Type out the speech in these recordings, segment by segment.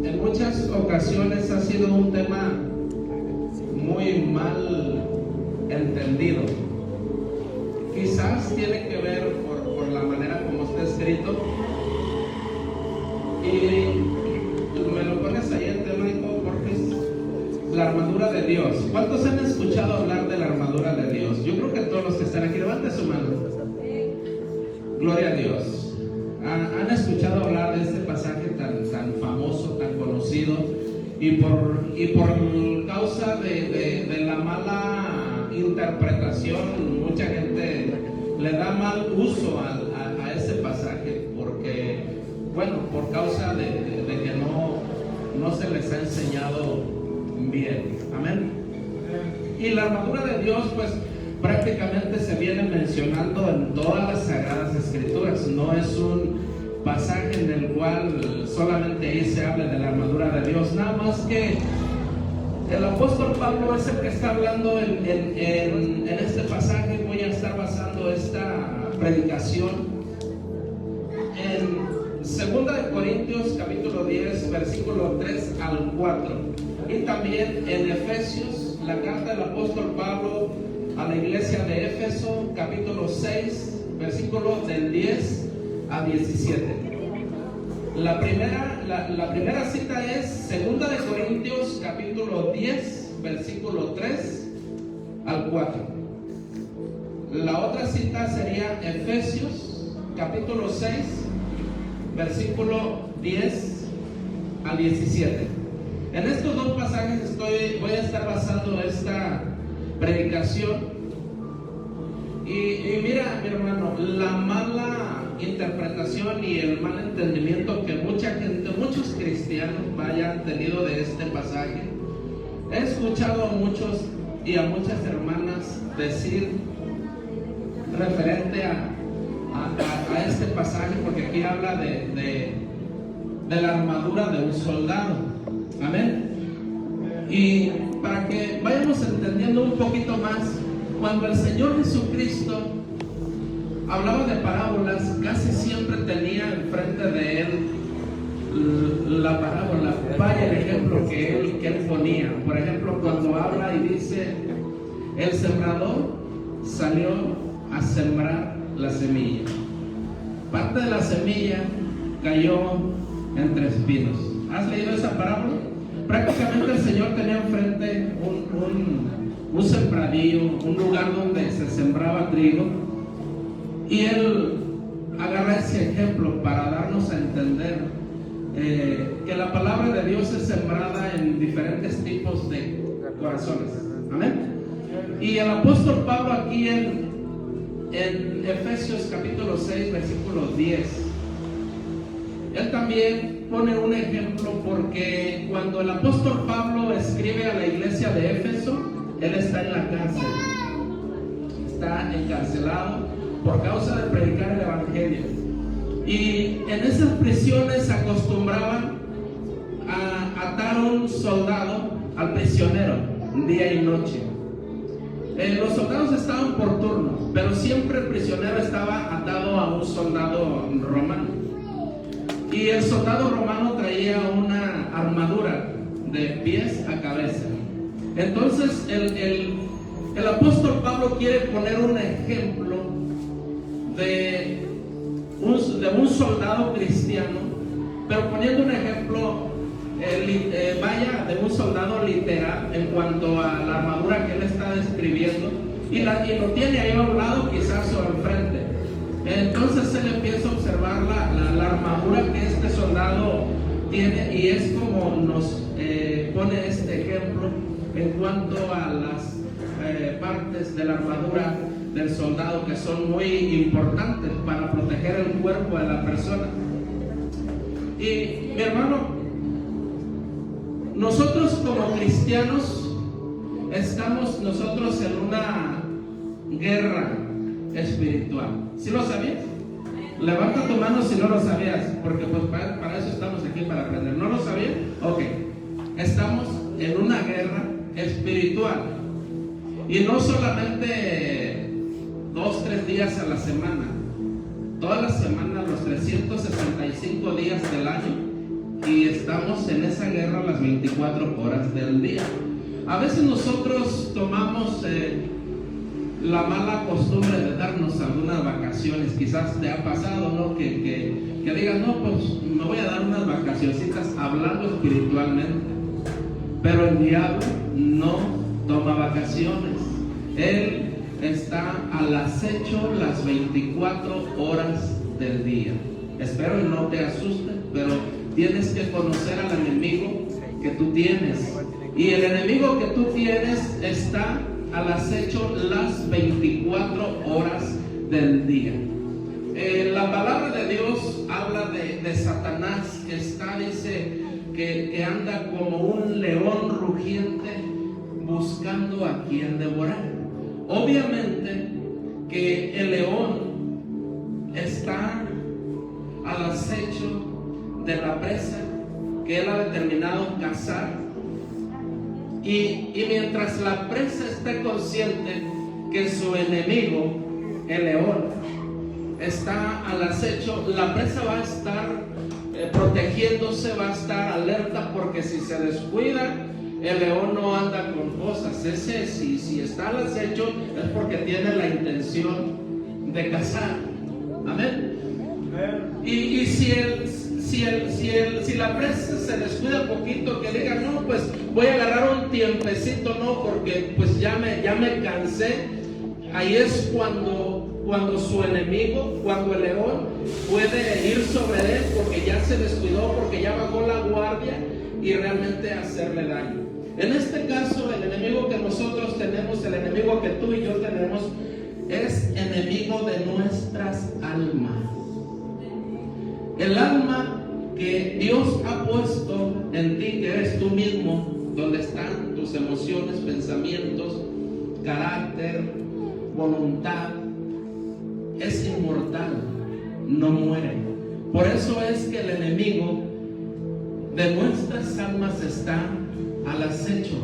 en muchas ocasiones ha sido un tema muy mal entendido. Quizás tiene que ver por la manera como está escrito. Y me lo pones ahí el tema, hijo, porque es la armadura de Dios. ¿Cuántos han escuchado hablar de la armadura de Dios? Yo creo que todos los que están aquí, levante su mano. Gloria a Dios. ¿Han escuchado hablar de este pasaje tan famoso, tan conocido? Y por causa de la mala interpretación, mucha gente le da mal uso a ese pasaje, porque, bueno, por causa de que no se les ha enseñado bien. Amén. Y la armadura de Dios, pues, prácticamente se viene mencionando en todas las Sagradas Escrituras. No es un pasaje en el cual solamente ahí se hable de la armadura de Dios, nada más que el apóstol Pablo es el que está hablando en este pasaje. Voy a estar basando esta predicación en 2 de Corintios capítulo 10 versículo 3 al 4, y también en Efesios, la carta del apóstol Pablo a la iglesia de Éfeso, capítulo 6 versículo del 10 a 17. La primera cita es 2 de Corintios capítulo 10 versículo 3 al 4. La otra cita sería Efesios capítulo 6 versículo 10 al 17. En estos dos pasajes voy a estar basando esta predicación. Y mira, mi hermano, la mala interpretación y el mal entendimiento que mucha gente, muchos cristianos hayan tenido de este pasaje. He escuchado a muchos y a muchas hermanas decir referente a este pasaje, porque aquí habla de la armadura de un soldado. Amén. Y para que vayamos entendiendo un poquito más, cuando el Señor Jesucristo hablaba de parábolas, casi siempre tenía enfrente de él la parábola, vaya el ejemplo que él ponía. Por ejemplo, cuando habla y dice: el sembrador salió a sembrar la semilla. Parte de la semilla cayó entre espinos. ¿Has leído esa parábola? Prácticamente el Señor tenía enfrente un sembradío, un lugar donde se sembraba trigo, y Él agarra ese ejemplo para darnos a entender que la palabra de Dios es sembrada en diferentes tipos de corazones. Amén. Y el apóstol Pablo aquí en Efesios capítulo 6 versículo 10, él también pone un ejemplo, porque cuando el apóstol Pablo escribe a la iglesia de Éfeso, él está en la cárcel, está encarcelado por causa de predicar el evangelio. Y en esas prisiones acostumbraban a atar a un soldado al prisionero día y noche. Los soldados estaban por turnos, pero siempre el prisionero estaba atado a un soldado romano. Y el soldado romano traía una armadura de pies a cabeza. Entonces el apóstol Pablo quiere poner un ejemplo de un soldado cristiano, pero poniendo un ejemplo de un soldado literal en cuanto a la armadura que él está describiendo, y lo tiene ahí a un lado, quizás o enfrente. Entonces él empieza a observar la armadura que este soldado tiene, y es como nos pone este ejemplo en cuanto a las partes de la armadura del soldado, que son muy importantes para proteger el cuerpo de la persona. Y mi hermano, nosotros como cristianos estamos nosotros en una guerra espiritual. ¿Sí lo sabías? Levanta tu mano si no lo sabías, porque pues para eso estamos aquí, para aprender. ¿No lo sabías? Ok. Estamos en una guerra espiritual, y no solamente 2-3 días a la semana, toda la semana, los 365 días del año, y estamos en esa guerra las 24 horas del día. A veces nosotros tomamos la mala costumbre de darnos algunas vacaciones. Quizás te ha pasado, ¿no? Que digas, no, pues me voy a dar unas vacacioncitas hablando espiritualmente. Pero el diablo no toma vacaciones. Él está al acecho las 24 horas del día. Espero y no te asuste, pero tienes que conocer al enemigo que tú tienes. Y el enemigo que tú tienes está al acecho las 24 horas del día. La palabra de Dios habla de Satanás, que está, dice, que anda como un león rugiente buscando a quien devorar. Obviamente que el león está al acecho de la presa que él ha determinado cazar. Y mientras la presa esté consciente que su enemigo, el león, está al acecho, la presa va a estar protegiéndose, va a estar alerta, porque si se descuida, el león no anda con cosas. Ese, si está al acecho, es porque tiene la intención de cazar. Amén. Y si la presa se descuida poquito, que diga, no, pues voy a agarrar un tiempecito, no, porque pues ya me cansé. Ahí es cuando su enemigo, cuando el león puede ir sobre él, porque ya se descuidó, porque ya bajó la guardia, y realmente hacerle daño. En este caso, el enemigo que nosotros tenemos, el enemigo que tú y yo tenemos, es enemigo de nuestras almas. El alma que Dios ha puesto en ti, que eres tú mismo, donde están tus emociones, pensamientos, carácter, voluntad, es inmortal, no muere. Por eso es que el enemigo de nuestras almas está al acecho.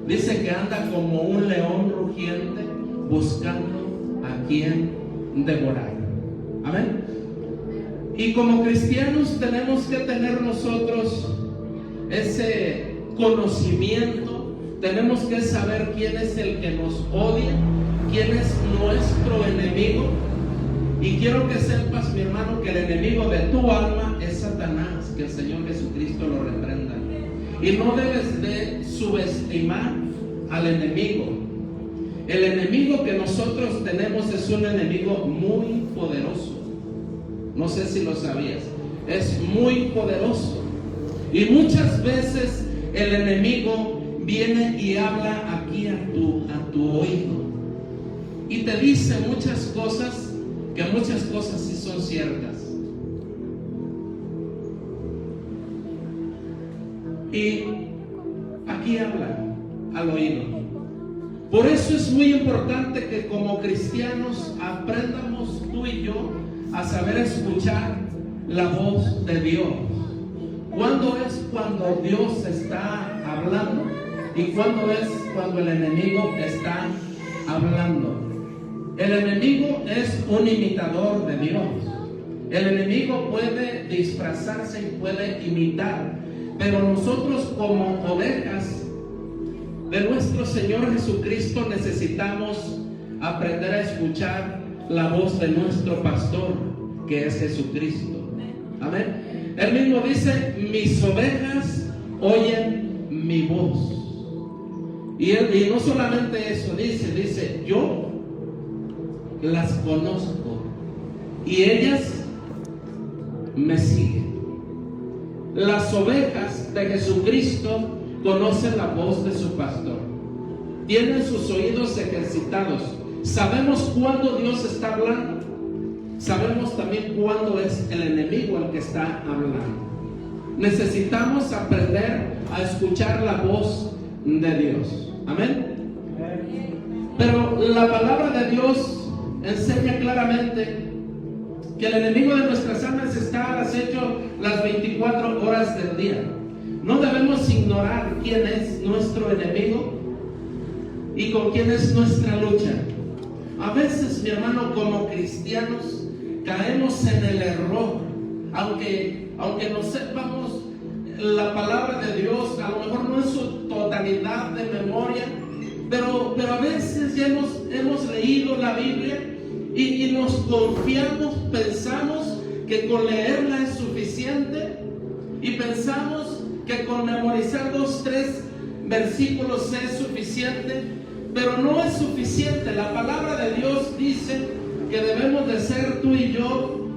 Dice que anda como un león rugiente buscando a quien devorar. Amén. Y como cristianos tenemos que tener nosotros ese conocimiento. Tenemos que saber quién es el que nos odia, quién es nuestro enemigo. Y quiero que sepas, mi hermano, que el enemigo de tu alma es Satanás. Que el Señor Jesucristo lo reprenda. Y no debes de subestimar al enemigo. El enemigo que nosotros tenemos es un enemigo muy poderoso. No sé si lo sabías. Es muy poderoso. Y muchas veces el enemigo viene y habla aquí a tu oído. Y te dice muchas cosas, que muchas cosas sí son ciertas. Y aquí habla al oído. Por eso es muy importante que como cristianos aprendamos tú y yo a saber escuchar la voz de Dios. ¿Cuándo es cuando Dios está hablando? ¿Y cuándo es cuando el enemigo está hablando? El enemigo es un imitador de Dios. El enemigo puede disfrazarse y puede imitar. Pero nosotros como ovejas de nuestro Señor Jesucristo necesitamos aprender a escuchar la voz de nuestro pastor, que es Jesucristo. Amén. Él mismo dice, mis ovejas oyen mi voz. Y no solamente eso, dice, yo las conozco y ellas me siguen. Las ovejas de Jesucristo conocen la voz de su pastor. Tienen sus oídos ejercitados. Sabemos cuándo Dios está hablando. Sabemos también cuándo es el enemigo el que está hablando. Necesitamos aprender a escuchar la voz de Dios. Amén. Pero la palabra de Dios enseña claramente que el enemigo de nuestras almas está al acecho las 24 horas del día. No debemos ignorar quién es nuestro enemigo y con quién es nuestra lucha. A veces, mi hermano, como cristianos caemos en el error, aunque no sepamos la palabra de Dios, a lo mejor no en su totalidad de memoria, pero a veces ya hemos leído la Biblia y nos confiamos, pensamos que con leerla es suficiente y pensamos que con memorizar 2, 3 versículos es suficiente, pero no es suficiente. La palabra de Dios dice que debemos de ser tú y yo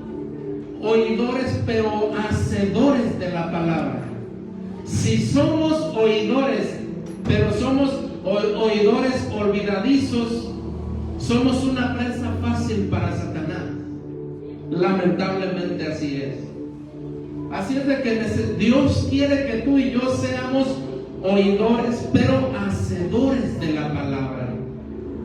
oidores, pero hacedores de la palabra. Si somos oidores, pero somos oidores olvidadizos, somos una presa fácil para Satanás. Lamentablemente así es. Así es de que Dios quiere que tú y yo seamos oidores, pero hacedores de la palabra.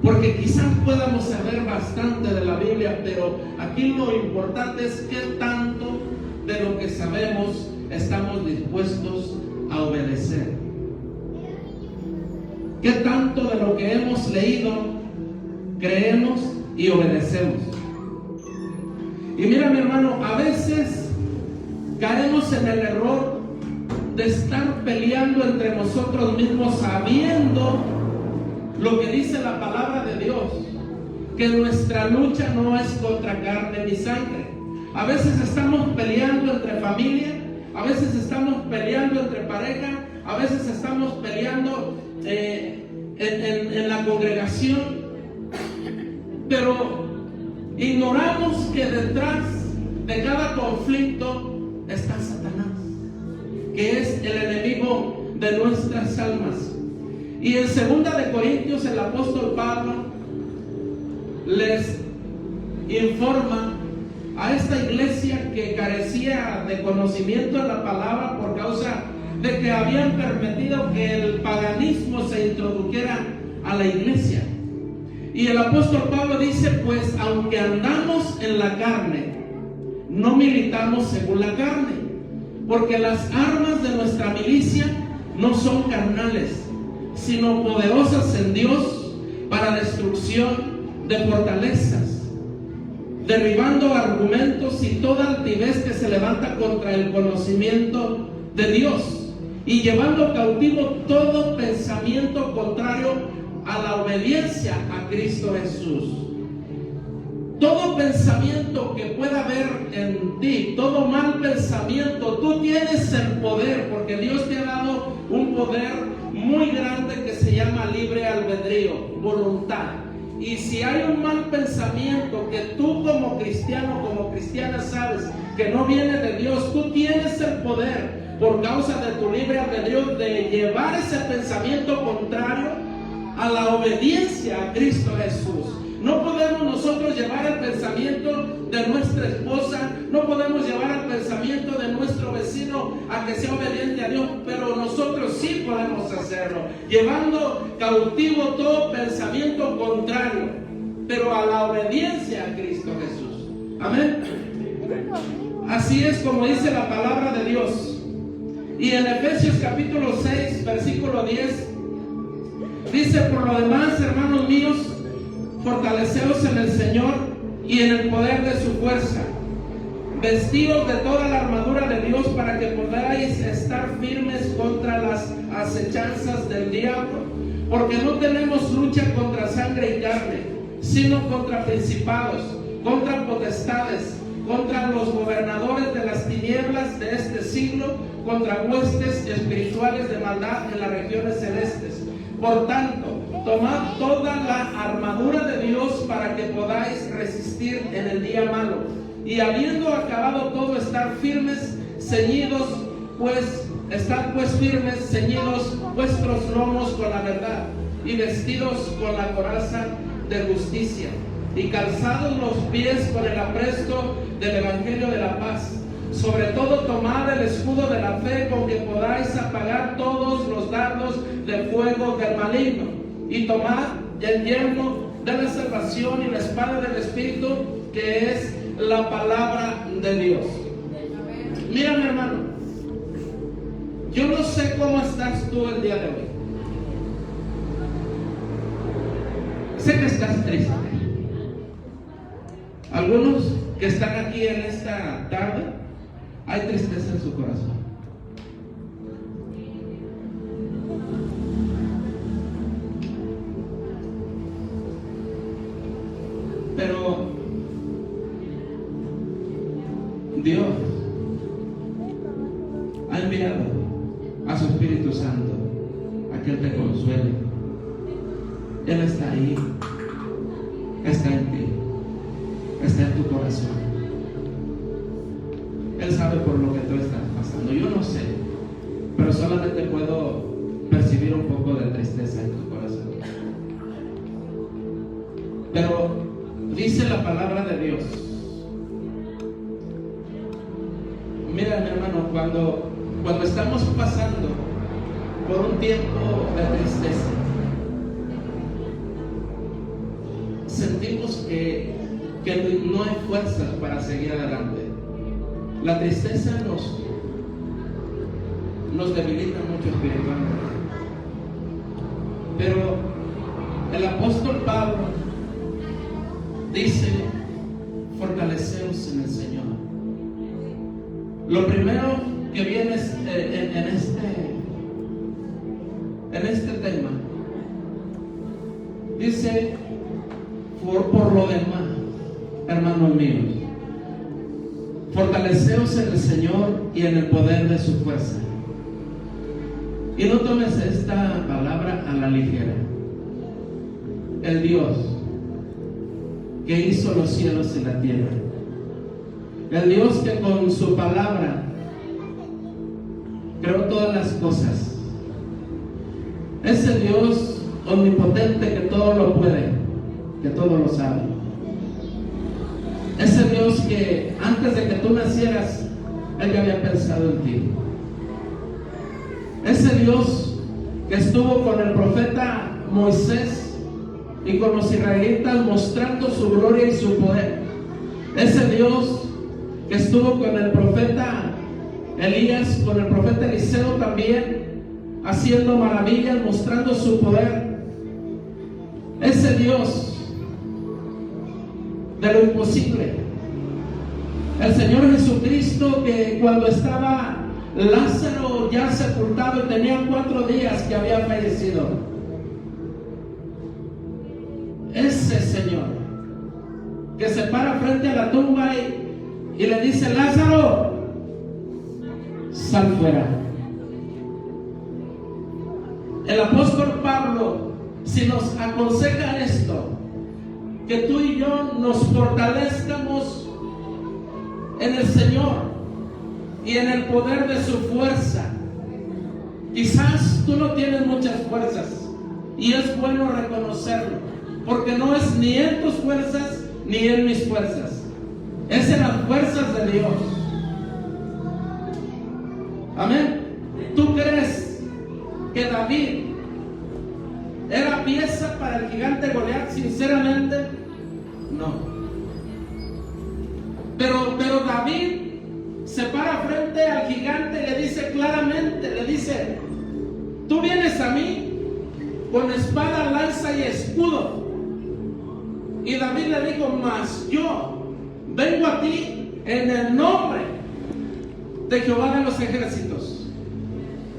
Porque quizás podamos saber bastante de la Biblia, pero aquí lo importante es qué tanto de lo que sabemos estamos dispuestos a obedecer. Qué tanto de lo que hemos leído creemos y obedecemos. Y mira, mi hermano, a veces caemos en el error de estar peleando entre nosotros mismos sabiendo lo que dice la palabra de Dios, que nuestra lucha no es contra carne ni sangre. A veces estamos peleando entre familia, a veces estamos peleando entre pareja, a veces estamos peleando en la congregación, pero ignoramos que detrás de cada conflicto está Satanás, que es el enemigo de nuestras almas. Y en 2 de Corintios el apóstol Pablo les informa a esta iglesia que carecía de conocimiento de la palabra por causa de que habían permitido que el paganismo se introdujera a la iglesia. Y el apóstol Pablo dice, pues aunque andamos en la carne, no militamos según la carne, porque las armas de nuestra milicia no son carnales, sino poderosas en Dios para destrucción de fortalezas, derribando argumentos y toda altivez que se levanta contra el conocimiento de Dios, y llevando cautivo todo pensamiento contrario a la obediencia a Cristo Jesús. Todo pensamiento que pueda haber en ti, todo mal pensamiento, tú tienes el poder, porque Dios te ha dado un poder muy grande que se llama libre albedrío, voluntad. Y si hay un mal pensamiento que tú como cristiano, como cristiana sabes que no viene de Dios, tú tienes el poder por causa de tu libre albedrío de llevar ese pensamiento contrario a la obediencia a Cristo Jesús. No podemos nosotros llevar el pensamiento de nuestra esposa, no podemos llevar el pensamiento de nuestro vecino a que sea obediente a Dios, pero nosotros sí podemos hacerlo, llevando cautivo todo pensamiento contrario, pero a la obediencia a Cristo Jesús. Amén. Así es como dice la palabra de Dios. Y en Efesios capítulo 6, versículo 10, dice: por lo demás, hermanos míos, fortaleceos en el Señor y en el poder de su fuerza, vestidos de toda la armadura de Dios para que podáis estar firmes contra las acechanzas del diablo, porque no tenemos lucha contra sangre y carne, sino contra principados, contra potestades, contra los gobernadores de las tinieblas de este siglo, contra huestes espirituales de maldad en las regiones celestes. Por tanto, tomad toda la armadura de Dios para que podáis resistir en el día malo, y habiendo acabado todo, estar firmes, ceñidos, estad pues firmes, ceñidos vuestros lomos con la verdad, y vestidos con la coraza de justicia, y calzados los pies con el apresto del evangelio de la paz. Sobre todo tomad el escudo de la fe, con que podáis apagar todos los dardos de fuego del maligno, y tomad el yelmo de la salvación y la espada del Espíritu, que es la palabra de Dios. Mira, mi hermano, yo no sé cómo estás tú el día de hoy. Sé que estás triste. Algunos que están aquí en esta tarde, hay tristeza en su corazón. a su Espíritu Santo a que Él te consuele. Él está ahí, está en ti, está en tu corazón. Él sabe por lo que tú estás pasando. Yo no sé, pero solamente puedo percibir un poco de tristeza en tu corazón. Pero dice la palabra de Dios. Mira, mi hermano, cuando estamos pasando por un tiempo de tristeza, sentimos que no hay fuerzas para seguir adelante. La tristeza nos debilita mucho espiritualmente. Pero el apóstol Pablo dice: fortaleceos en el Señor. Lo primero que viene en este tema, dice: por lo demás, hermanos míos, fortaleceos en el Señor y en el poder de su fuerza. Y no tomes esta palabra a la ligera. El Dios que hizo los cielos y la tierra, el Dios que con su palabra creó todas las cosas, ese Dios omnipotente que todo lo puede, que todo lo sabe, ese Dios que antes de que tú nacieras, Él ya había pensado en ti, ese Dios que estuvo con el profeta Moisés y con los israelitas mostrando su gloria y su poder, ese Dios que estuvo con el profeta Elías, con el profeta Eliseo también, haciendo maravillas, mostrando su poder, ese Dios de lo imposible, el Señor Jesucristo, que cuando estaba Lázaro ya sepultado y tenía 4 días que había fallecido, ese Señor que se para frente a la tumba y le dice: Lázaro, sal fuera. El apóstol Pablo, si nos aconseja esto, que tú y yo nos fortalezcamos en el Señor y en el poder de su fuerza. Quizás tú no tienes muchas fuerzas y es bueno reconocerlo, porque no es ni en tus fuerzas ni en mis fuerzas, es en las fuerzas de Dios. Amén. ¿Tú crees que David era pieza para el gigante Goliat? Sinceramente, no. Pero David se para frente al gigante y le dice claramente, le dice: tú vienes a mí con espada, lanza y escudo. Y David le dijo: mas yo vengo a ti en el nombre de Jehová de los ejércitos,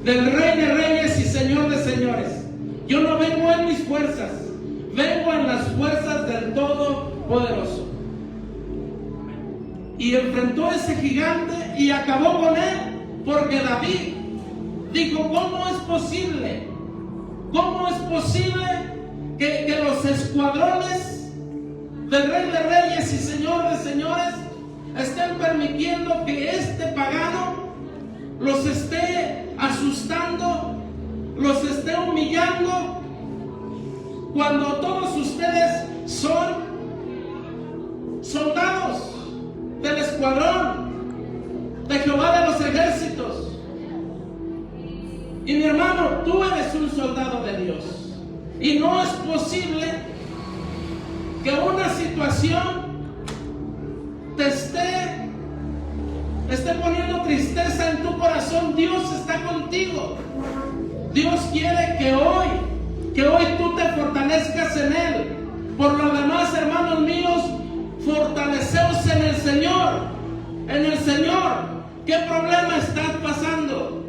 del Rey de reyes y Señor de señores. Yo no vengo en mis fuerzas, vengo en las fuerzas del Todopoderoso. Y enfrentó a ese gigante y acabó con él, porque David dijo: ¿cómo es posible? ¿Cómo es posible que los escuadrones del Rey de reyes y Señor de señores estén permitiendo que este pagano los esté asustando, los esté humillando, cuando todos ustedes son soldados del escuadrón de Jehová de los ejércitos? Y mi hermano, tú eres un soldado de Dios, y no es posible que una situación te esté poniendo tristeza en tu corazón. Dios está contigo. Dios quiere que hoy tú te fortalezcas en Él. Por lo demás, hermanos míos, fortaleceos en el Señor. En el Señor. ¿Qué problema estás pasando?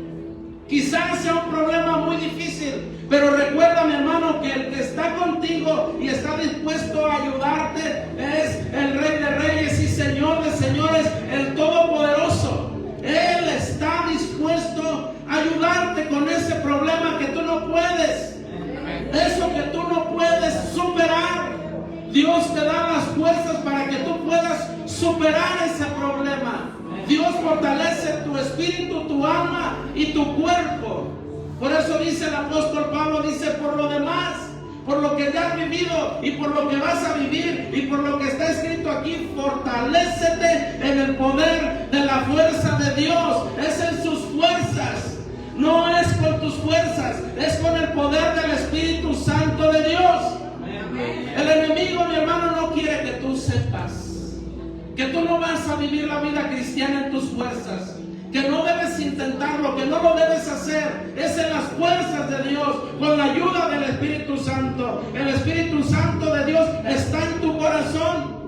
Quizás sea un problema muy difícil, pero recuerda, mi hermano, que el que está contigo y está dispuesto a ayudarte es el Rey de reyes y Señor de señores, el Todopoderoso. Él está dispuesto a ayudarte con Dios te da las fuerzas para que tú puedas superar ese problema. Dios fortalece tu espíritu, tu alma y tu cuerpo. Por eso dice el apóstol Pablo, dice, por lo demás, por lo que ya has vivido y por lo que vas a vivir y por lo que está escrito aquí, fortalécete en el poder de la fuerza de Dios. Es en sus fuerzas. No es con tus fuerzas, es con el poder del Espíritu Santo de Dios. El enemigo, mi hermano, no quiere que tú sepas que tú no vas a vivir la vida cristiana en tus fuerzas, que no debes intentarlo, que no lo debes hacer. Es en las fuerzas de Dios, con la ayuda del Espíritu Santo. El Espíritu Santo de Dios está en tu corazón.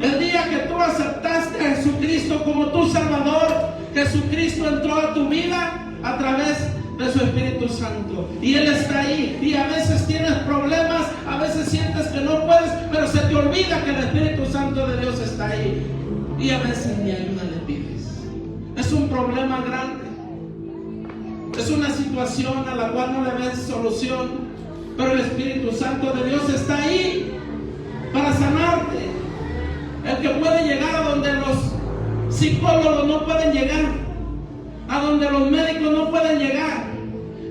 El día que tú aceptaste a Jesucristo como tu Salvador, Jesucristo entró a tu vida a través de su Espíritu Santo, y Él está ahí. Y a veces tienes problemas, a veces sientes que no puedes, pero se te olvida que el Espíritu Santo de Dios está ahí, y a veces ni ayuda le pides. Es un problema grande, es una situación a la cual no le ves solución, pero el Espíritu Santo de Dios está ahí para sanarte. El que puede llegar a donde los psicólogos no pueden llegar, a donde los médicos no pueden llegar.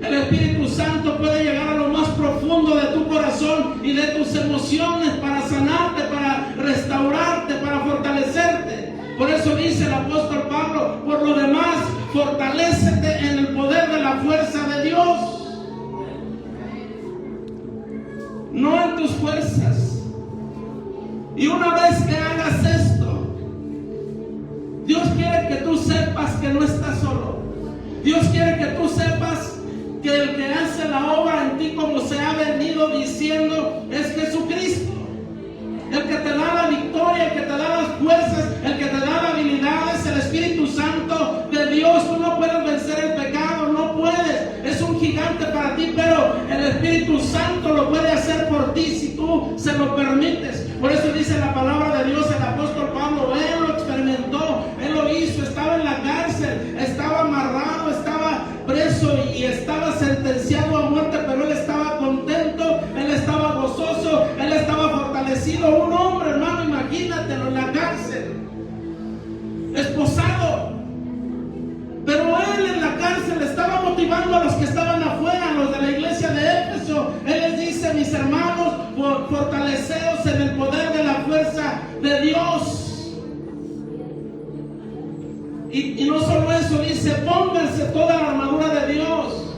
El Espíritu Santo puede llegar a lo más profundo de tu corazón y de tus emociones para sanarte, para restaurarte, para fortalecerte. Por eso dice el apóstol Pablo, por lo demás, fortalécete en el poder de la fuerza de Dios. No en tus fuerzas. Y una vez que hagas esto, Dios quiere que tú sepas que no estás solo. Dios quiere que tú sepas que el que hace la obra en ti, como se ha venido diciendo, es Jesucristo. El que te da la victoria, el que te da las fuerzas, el que te da la habilidad es el Espíritu Santo de Dios. Tú no puedes vencer el pecado, no puedes. Es un gigante para ti, pero el Espíritu Santo lo puede hacer por ti si tú se lo permites. Por eso dice la palabra de Dios, el apóstol Pablo, él lo experimentó, él lo hizo, estaba en la cárcel, estaba amarrado, estaba preso y estaba sentenciado a muerte, pero él estaba contento, él estaba gozoso, él estaba fortalecido. Un hombre, hermano, imagínatelo en la cárcel, esposado, pero él en la cárcel estaba motivando a los que estaban afuera, a los de la iglesia de Éfeso. Él les dice, mis hermanos, fortaleceos en el poder de la fuerza de Dios. Y no solo eso, dice, pónganse toda la armadura de Dios.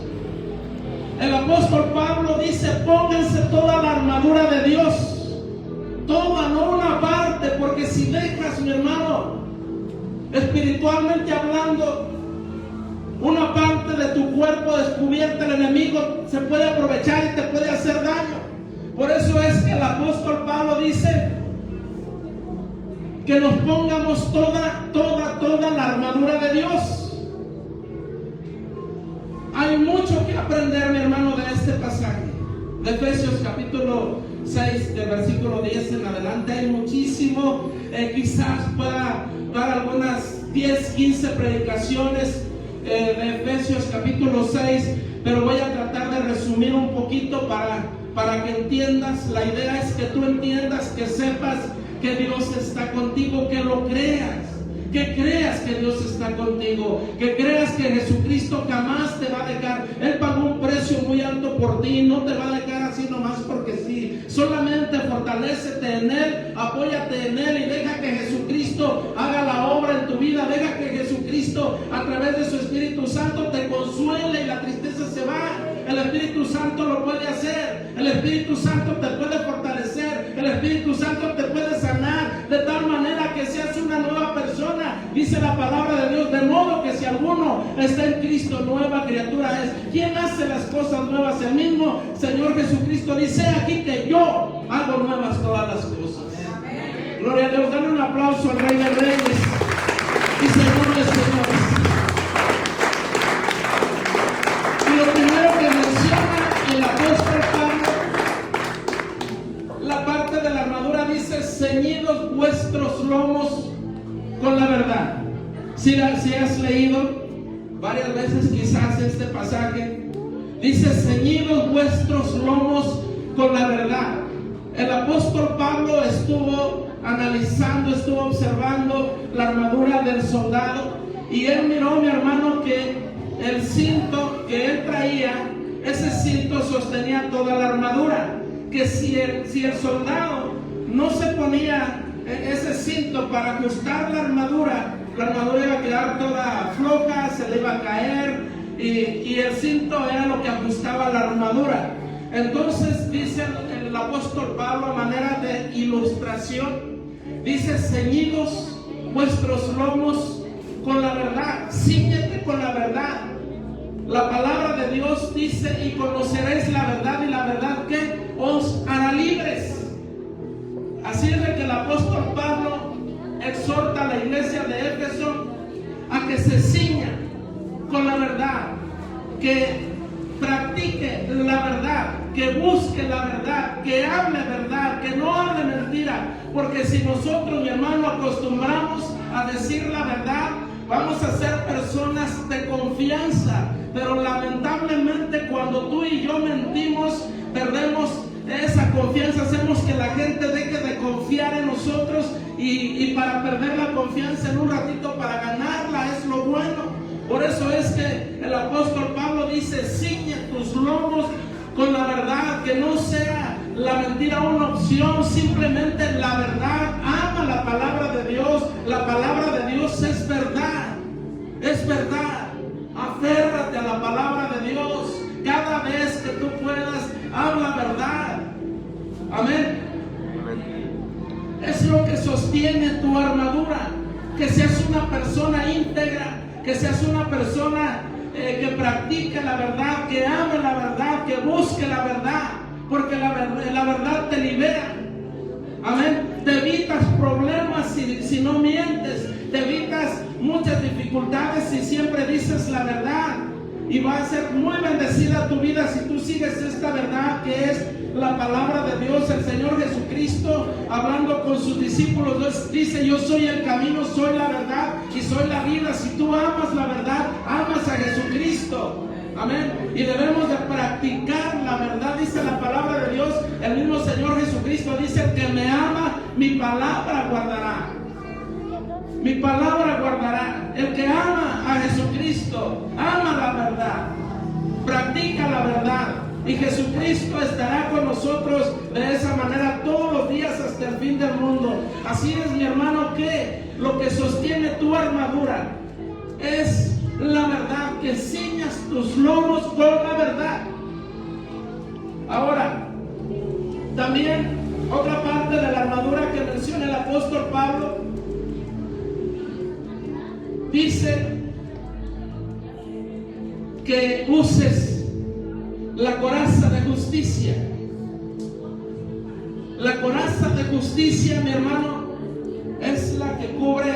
El apóstol Pablo dice, pónganse toda la armadura de Dios. Toda, no una parte, porque si dejas, mi hermano, espiritualmente hablando, una parte de tu cuerpo descubierta, el enemigo se puede aprovechar y te puede hacer daño. Por eso es que el apóstol Pablo dice que nos pongamos toda la armadura de Dios. Hay mucho que aprender, mi hermano, de este pasaje de Efesios capítulo 6, del versículo 10 en adelante. Hay muchísimo, quizás pueda dar algunas 10, 15 predicaciones de Efesios capítulo 6, pero voy a tratar de resumir un poquito para que entiendas. La idea es que tú entiendas, que sepas que Dios está contigo, que lo creas, que creas que Dios está contigo, que creas que Jesucristo jamás te va a dejar. Él pagó un precio muy alto por ti, no te va a dejar así nomás porque sí. Solamente fortalécete en Él, apóyate en Él y deja que Jesucristo haga la obra en tu vida. Deja que Jesucristo, a través de su Espíritu Santo, te consuele y la tristeza se va. El Espíritu Santo lo puede hacer. El Espíritu Santo te puede fortalecer. El Espíritu Santo te puede sanar de tal manera que seas una nueva persona. Dice la palabra de Dios, de modo que si alguno está en Cristo, nueva criatura es. ¿Quién hace las cosas nuevas? El mismo Señor Jesucristo dice aquí que yo hago nuevas todas las cosas. Gloria a Dios. Dale un aplauso al Rey de Reyes y Señor de Señores. Y lo primero que menciona el apóstol Pablo, la parte de la armadura dice, ceñidos vuestros lomos con la verdad. Si has leído varias veces quizás este pasaje, dice, ceñidos vuestros lomos con la verdad. el apóstol Pablo estuvo analizando, estuvo observando la armadura del soldado, y él miró, mi hermano, que el cinto que él traía, ese cinto sostenía toda la armadura. Que si el soldado no se ponía ese cinto para ajustar la armadura iba a quedar toda floja, se le iba a caer, y el cinto era lo que ajustaba la armadura. Entonces dice el apóstol Pablo, a manera de ilustración, dice: ceñidos vuestros lomos con la verdad, cíñete con la verdad. La palabra de Dios dice: y conoceréis la verdad, y la verdad que os hará libres. Así es de que el apóstol Pablo exhorta a la iglesia de Éfeso a que se ciña con la verdad, que practique la verdad, que busque la verdad, que hable verdad, que no hable mentira. Porque si nosotros, mi hermano, acostumbramos a decir la verdad, vamos a ser personas de confianza. Pero lamentablemente, cuando tú y yo mentimos, perdemos esa confianza, hacemos que la gente deje de confiar en nosotros, y para perder la confianza en un ratito, para ganarla, es lo bueno. Por eso es que el apóstol Pablo dice: ciñe tus lomos con la verdad, que no sea la mentira una opción, simplemente la verdad. Ama la palabra de Dios, la palabra de Dios es verdad, es verdad. Aférrate a la palabra de Dios, cada vez que tú puedas, habla verdad. Amén. Es lo que sostiene tu armadura, que seas una persona íntegra, que seas una persona que practique la verdad, que ame la verdad, que busque la verdad, porque la verdad te libera. Amén. Te evitas problemas si no mientes, te evitas muchas dificultades si siempre dices la verdad, y va a ser muy bendecida tu vida si tú sigues esta verdad, que es la palabra de Dios. El Señor Jesucristo, hablando con sus discípulos, dice: yo soy el camino, soy la verdad y soy la vida. Si tú amas la verdad, amas a Jesucristo. Amén. Y debemos de practicar la verdad, dice la palabra de Dios. El mismo Señor Jesucristo dice: el que me ama, mi palabra guardará. Mi palabra guardará. El que ama a Jesucristo, ama la verdad, practica la verdad, y Jesucristo estará con nosotros de esa manera todos los días hasta el fin del mundo. Así es, mi hermano, que lo que sostiene tu armadura es la verdad, que ciñas tus lomos con la verdad. Ahora, también otra parte de la armadura que menciona el apóstol Pablo, dice que uses la coraza de justicia. La coraza de justicia, mi hermano, es la que cubre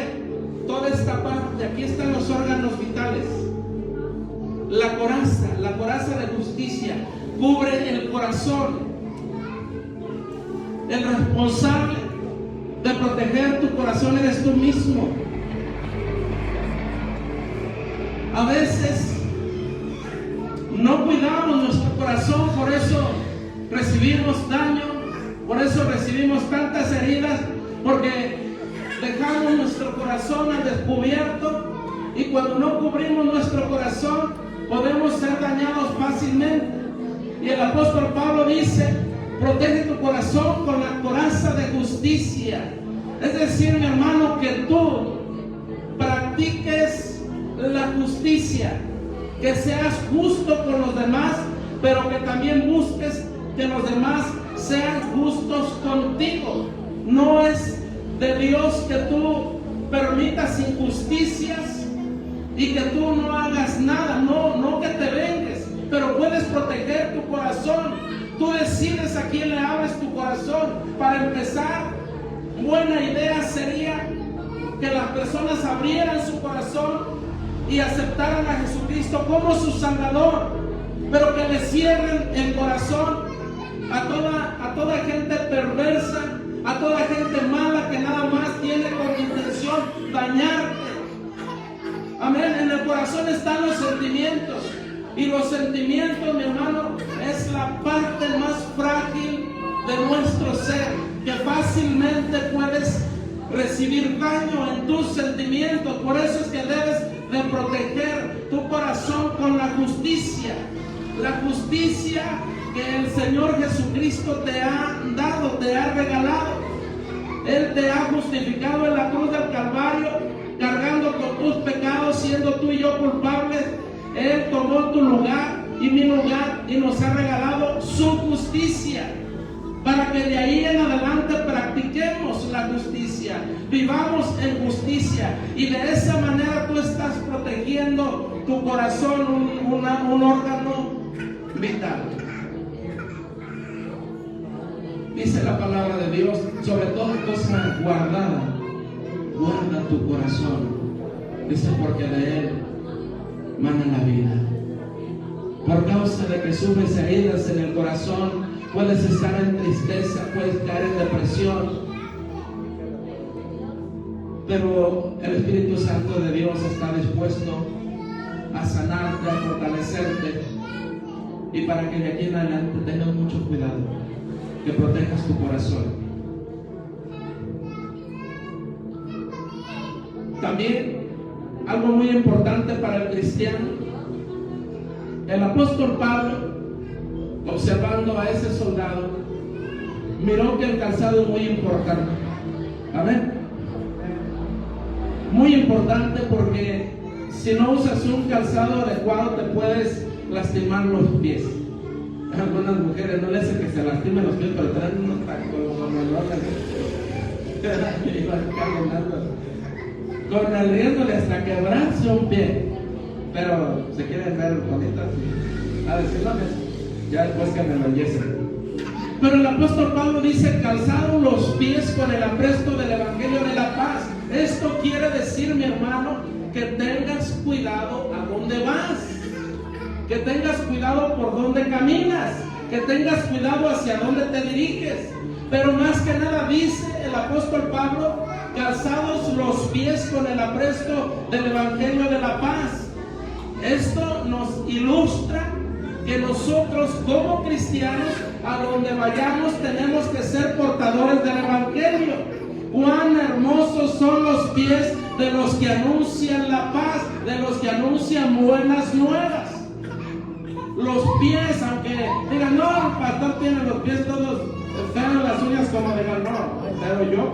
toda esta parte. Aquí están los órganos vitales. La coraza de justicia cubre el corazón. El responsable de proteger tu corazón eres tú mismo. A veces no cuidamos nuestro corazón, por eso recibimos daño, por eso recibimos tantas heridas, porque dejamos nuestro corazón al descubierto, y cuando no cubrimos nuestro corazón podemos ser dañados fácilmente. Y el apóstol Pablo dice: protege tu corazón con la coraza de justicia. Es decir, mi hermano, que tú practiques la justicia, que seas justo con los demás, pero que también busques que los demás sean justos contigo. No es de Dios que tú permitas injusticias y que tú no hagas nada, no que te vengues, pero puedes proteger tu corazón. Tú decides a quién le abres tu corazón. Para empezar, buena idea sería que las personas abrieran su corazón y aceptaran a Jesucristo como su Salvador, pero que le cierren el corazón a toda gente perversa, a toda gente mala que nada más tiene con intención dañarte. Amén. En el corazón están los sentimientos, y los sentimientos, mi hermano, es la parte más frágil de nuestro ser, que fácilmente puedes recibir daño en tus sentimientos. Por eso es que debes de proteger tu corazón con la justicia que el Señor Jesucristo te ha dado, te ha regalado. Él te ha justificado en la cruz del Calvario, cargando con tus pecados, siendo tú y yo culpables. Él tomó tu lugar y mi lugar y nos ha regalado su justicia, para que de ahí en adelante practiquemos la justicia, vivamos en justicia, y de esa manera tú estás protegiendo tu corazón, un órgano vital. Dice la palabra de Dios: sobre toda cosa guardada, guarda tu corazón. Dice, porque de él mana la vida. Por causa de que sufres heridas en el corazón, puedes estar en tristeza, puedes caer en depresión, pero el Espíritu Santo de Dios está dispuesto a sanarte, a fortalecerte, y para que de aquí en adelante tengas mucho cuidado, que protejas tu corazón. También algo muy importante para el cristiano: el apóstol Pablo, observando a ese soldado, miró que el calzado es muy importante. Amén. Muy importante, porque si no usas un calzado adecuado te puedes lastimar los pies. Algunas mujeres no les hace que se lastimen los pies, pero traen unos tacos con el riesgo de hasta quebrarse un pie, pero se quieren ver bonitas a decirlo ya después que me embellecen. Pero el apóstol Pablo dice: calzados los pies con el apresto del evangelio de la paz. Esto quiere decir, mi hermano, que tengas cuidado a dónde vas, que tengas cuidado por dónde caminas, que tengas cuidado hacia dónde te diriges. Pero más que nada dice el apóstol Pablo: calzados los pies con el apresto del evangelio de la paz. Esto nos ilustra que nosotros como cristianos, a donde vayamos, tenemos que ser portadores del evangelio. Cuán hermosos son los pies de los que anuncian la paz, de los que anuncian buenas nuevas. Los pies, aunque digan: no, el pastor tiene los pies todos feos, las uñas como de galón, pero yo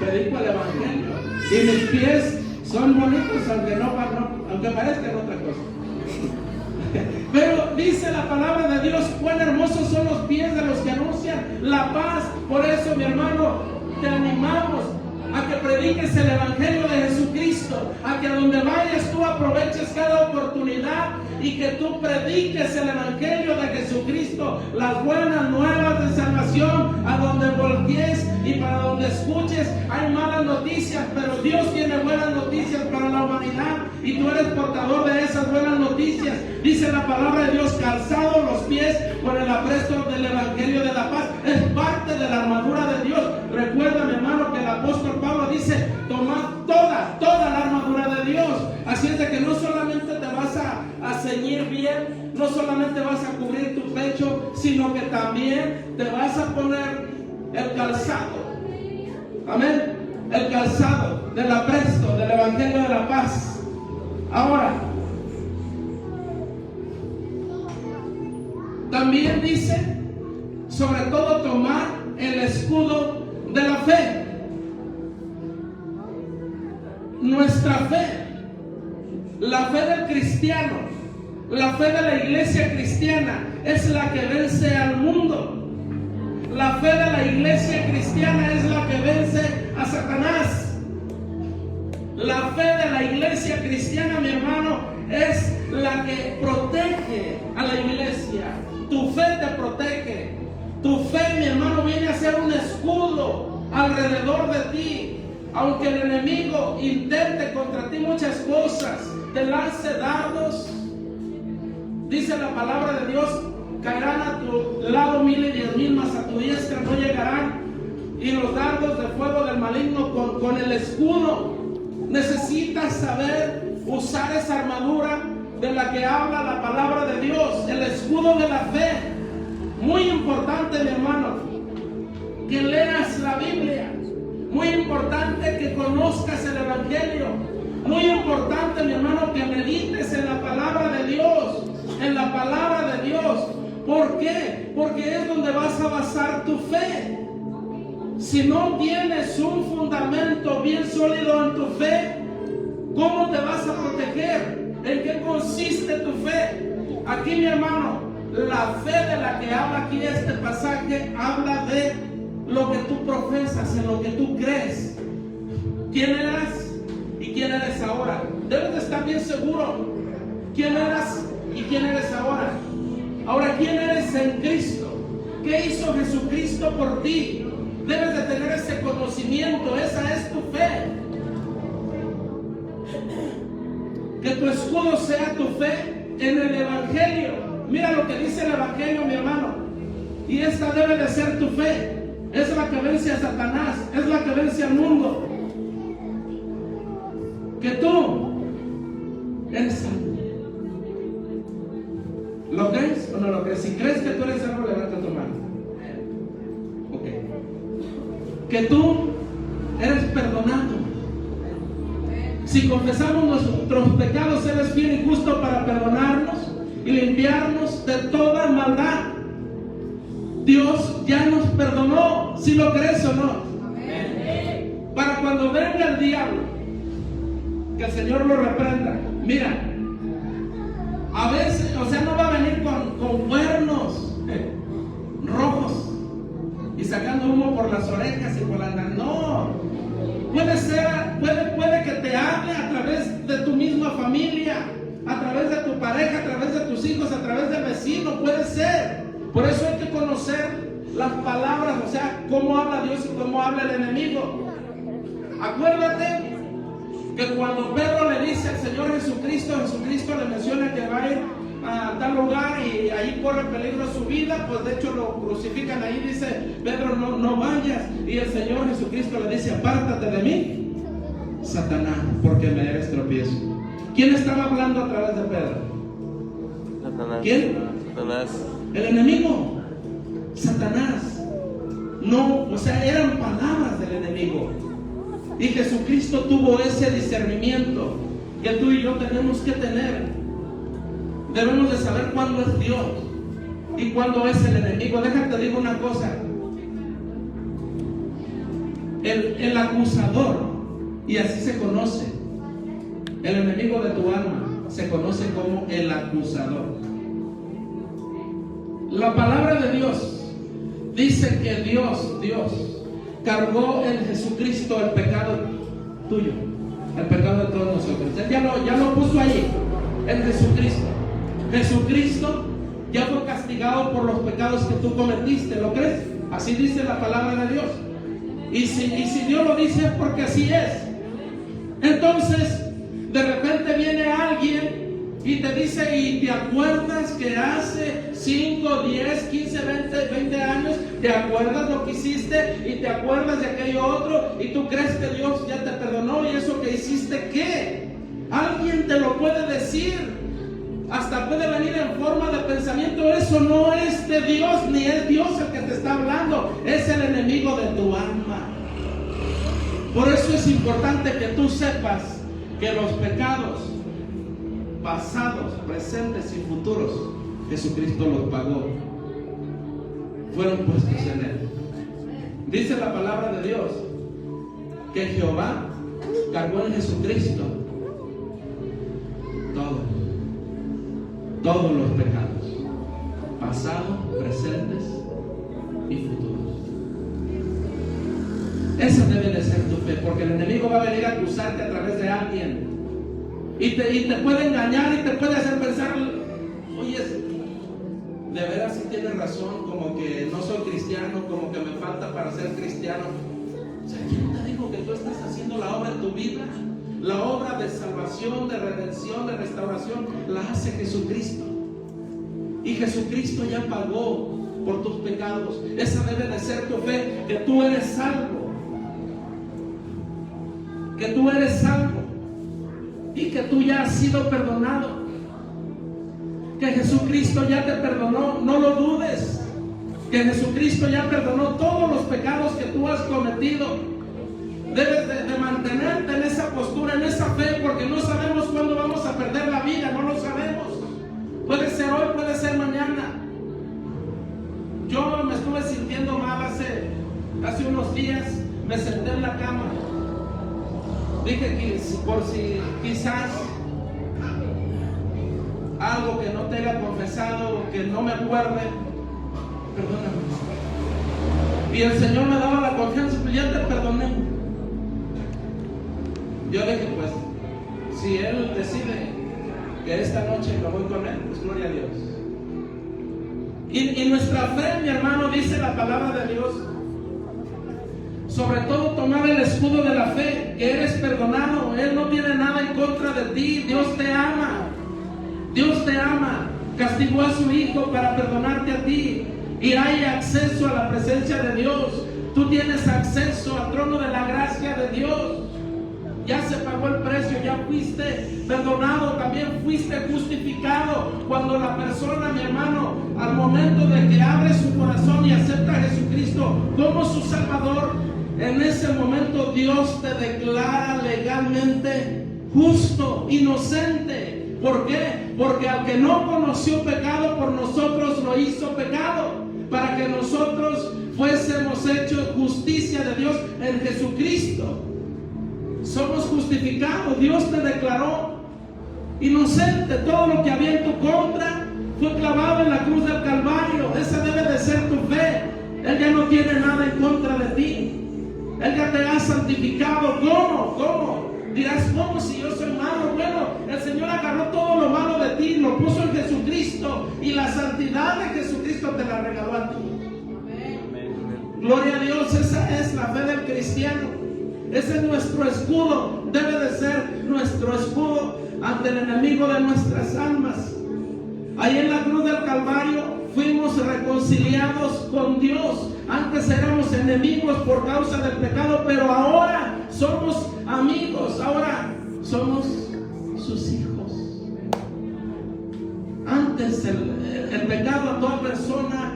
predico el evangelio y mis pies son bonitos, aunque parezcan otra cosa. Pero dice la palabra de Dios: cuán hermosos son los pies de los que anuncian la paz. Por eso, mi hermano, te animamos a que prediques el evangelio de Jesucristo, a que a donde vayas tú aproveches cada oportunidad y que tú prediques el evangelio de Jesucristo, las buenas nuevas de salvación. A donde voltees y para donde escuches hay malas noticias, pero Dios tiene buenas noticias para la humanidad y tú eres portador de esas buenas noticias. Dice la palabra de Dios: calzados los pies con el apresto del evangelio de la paz. Es parte de la armadura de Dios. Recuerda, mi hermano, que el apóstol Pablo dice: tomad toda la armadura de Dios. Así es de que no solamente te vas a ceñir bien, no solamente vas a cubrir tu pecho, sino que también te vas a poner el calzado. Amén. El calzado del apresto del evangelio de la paz. Ahora, también dice: sobre todo tomar el escudo de la fe. Nuestra fe, la fe del cristiano, la fe de la iglesia cristiana, es la que vence al mundo. La fe de la iglesia cristiana es la que vence a Satanás. La fe de la iglesia cristiana, mi hermano, es la que protege a la iglesia. Tu fe te protege. Tu fe, mi hermano, viene a ser un escudo alrededor de ti. Aunque el enemigo intente contra ti muchas cosas, te lance dardos, dice la palabra de Dios: caerán a tu lado 1000 y 10,000, mas a tu diestra no llegarán. Y los dardos de fuego del maligno con el escudo. Necesitas saber usar esa armadura de la que habla la palabra de Dios, el escudo de la fe. Muy importante, mi hermano. que leas la Biblia. Muy importante que conozcas el Evangelio. Muy importante, mi hermano, que medites en la palabra de Dios. En la palabra de Dios. ¿Por qué? Porque es donde vas a basar tu fe. Si no tienes un fundamento bien sólido en tu fe, ¿cómo te vas a proteger? ¿En qué consiste tu fe? Aquí, mi hermano, la fe de la que habla aquí este pasaje habla de lo que tú profesas, en lo que tú crees. ¿Quién eras y quién eres ahora? Debes de estar bien seguro quién eras y quién eres ahora. Ahora, ¿quién eres en Cristo? ¿Qué hizo Jesucristo por ti? Debes de tener ese conocimiento. Esa es tu fe. Que tu escudo sea tu fe en el Evangelio. Mira lo que dice el Evangelio, mi hermano. Y esta debe de ser tu fe. Es la que vence a Satanás. Es la que vence al mundo. Que tú eres salvo. ¿Lo crees o no lo crees? Si crees que tú eres salvo, levanta tu mano. Ok. Que tú eres perdonado. Si confesamos nuestros pecados, Él es fiel y justo para perdonarnos y limpiarnos de toda maldad. Dios ya nos perdonó. ¿Si lo crees o no? Amén. Para cuando venga el diablo, que el Señor lo reprenda. Mira, a veces, o sea, no va a venir con cuernos rojos y sacando humo por las orejas y por la nariz. No, puede que te hable a través de tu misma familia, a través de tu pareja, a través de tus hijos, a través del vecino. Puede ser. Por eso hay que conocer las palabras, o sea, cómo habla Dios y cómo habla el enemigo. Acuérdate que cuando Pedro le dice al Señor Jesucristo le menciona que va a ir a tal lugar y ahí corre peligro su vida, pues de hecho lo crucifican ahí, dice Pedro, no vayas, y el Señor Jesucristo le dice, apártate de mí, Satanás, porque me eres tropiezo. ¿Quién estaba hablando a través de Pedro? Satanás. ¿Quién? Satanás. El enemigo, Satanás. No, o sea, eran palabras del enemigo. Y Jesucristo tuvo ese discernimiento que tú y yo tenemos que tener. Debemos de saber cuándo es Dios y cuándo es el enemigo. Déjate digo una cosa. El acusador, y así se conoce, el enemigo de tu alma, se conoce como el acusador. La palabra de Dios dice que Dios cargó en Jesucristo el pecado tuyo, el pecado de todos nosotros. Él ya lo puso ahí, en Jesucristo. Jesucristo ya fue castigado por los pecados que tú cometiste. ¿Lo crees? Así dice la palabra de Dios. Y si Dios lo dice es porque así es. Entonces, de repente viene alguien y te dice, ¿y te acuerdas que hace 5, 10, 15, 20 años, te acuerdas lo que hiciste y te acuerdas de aquello otro y tú crees que Dios ya te perdonó y eso que hiciste qué? Alguien te lo puede decir, hasta puede venir en forma de pensamiento. Eso no es de Dios, ni es Dios el que te está hablando, es el enemigo de tu alma. Por eso es importante que tú sepas que los pecados pasados, presentes y futuros, Jesucristo los pagó, fueron puestos en Él. Dice la palabra de Dios que Jehová cargó en Jesucristo todos los pecados, pasados, presentes y futuros. Esa debe de ser tu fe, porque el enemigo va a venir a acusarte a través de alguien. Y te puede engañar y te puede hacer pensar, oye, de veras sí tienes razón, como que no soy cristiano, como que me falta para ser cristiano. O sea, ¿quién te dijo que tú estás haciendo la obra en tu vida? La obra de salvación, de redención, de restauración, la hace Jesucristo. Y Jesucristo ya pagó por tus pecados. Esa debe de ser tu fe, que tú eres salvo. Que tú eres salvo. Y que tú ya has sido perdonado. Que Jesucristo ya te perdonó. No lo dudes. que Jesucristo ya perdonó todos los pecados que tú has cometido. Debes de mantenerte en esa postura, en esa fe, porque no sabemos cuándo vamos a perder la vida, no lo sabemos. Puede ser hoy, puede ser mañana. Yo me estuve sintiendo mal hace unos días, me senté en la cama. Dije que por si quizás algo que no te haya confesado, que no me acuerde, perdóname. Y el Señor me daba la confianza, pues ya te perdoné. Yo dije, pues, si Él decide que esta noche me voy con Él, pues gloria a Dios. Y nuestra fe, mi hermano, dice la palabra de Dios, sobre todo tomar el escudo de la fe, que eres perdonado. Él no tiene nada en contra de ti. Dios te ama. Dios te ama. Castigó a su Hijo para perdonarte a ti. Y hay acceso a la presencia de Dios. Tú tienes acceso al trono de la gracia de Dios. Ya se pagó el precio, ya fuiste perdonado, también fuiste justificado. Cuando la persona, mi hermano, al momento de que abre su corazón y acepta a Jesucristo como su Salvador, en ese momento Dios te declara legalmente justo, inocente. ¿Por qué? Porque al que no conoció pecado, por nosotros lo hizo pecado, para que nosotros fuésemos hechos justicia de Dios en Jesucristo. Somos justificados. Dios te declaró inocente. Todo lo que había en tu contra fue clavado en la cruz del Calvario. Esa debe de ser tu fe. Él ya no tiene nada en contra de ti. Él ya te ha santificado. ¿Cómo? Dirás, ¿cómo si yo soy malo? Bueno, el Señor agarró todo lo malo de ti, lo puso en Jesucristo, y la santidad de Jesucristo te la regaló a ti. Amén. Gloria a Dios. Esa es la fe del cristiano. Ese es nuestro escudo, debe de ser nuestro escudo ante el enemigo de nuestras almas. Ahí en la cruz del Calvario fuimos reconciliados con Dios. Antes éramos enemigos por causa del pecado, pero ahora somos amigos, ahora somos sus hijos. Antes el pecado, a toda persona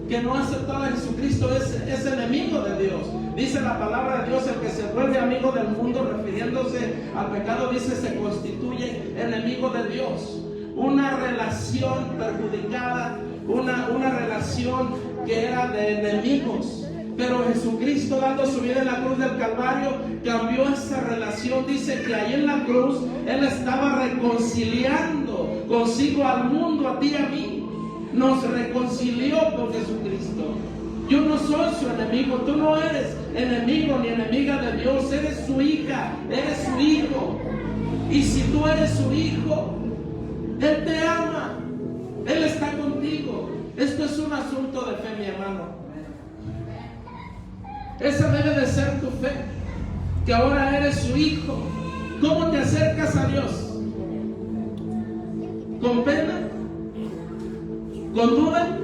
que no aceptaba a Jesucristo es enemigo de Dios. Dice la palabra de Dios, el que se vuelve amigo del mundo, refiriéndose al pecado, dice, se constituye enemigo de Dios. Una relación perjudicada, una relación que era de enemigos. Pero Jesucristo, dando su vida en la cruz del Calvario, cambió esa relación. Dice que ahí en la cruz Él estaba reconciliando consigo al mundo, a ti y a mí. Nos reconcilió con Jesucristo. Yo no soy su enemigo. Tú no eres enemigo ni enemiga de Dios. Eres su hija, eres su hijo. Y si tú eres su hijo, Él te ama. Él está contigo. Esto es un asunto de fe, mi hermano. Esa debe de ser tu fe, que ahora eres su hijo. ¿Cómo te acercas a Dios? ¿Con pena? ¿Con duda?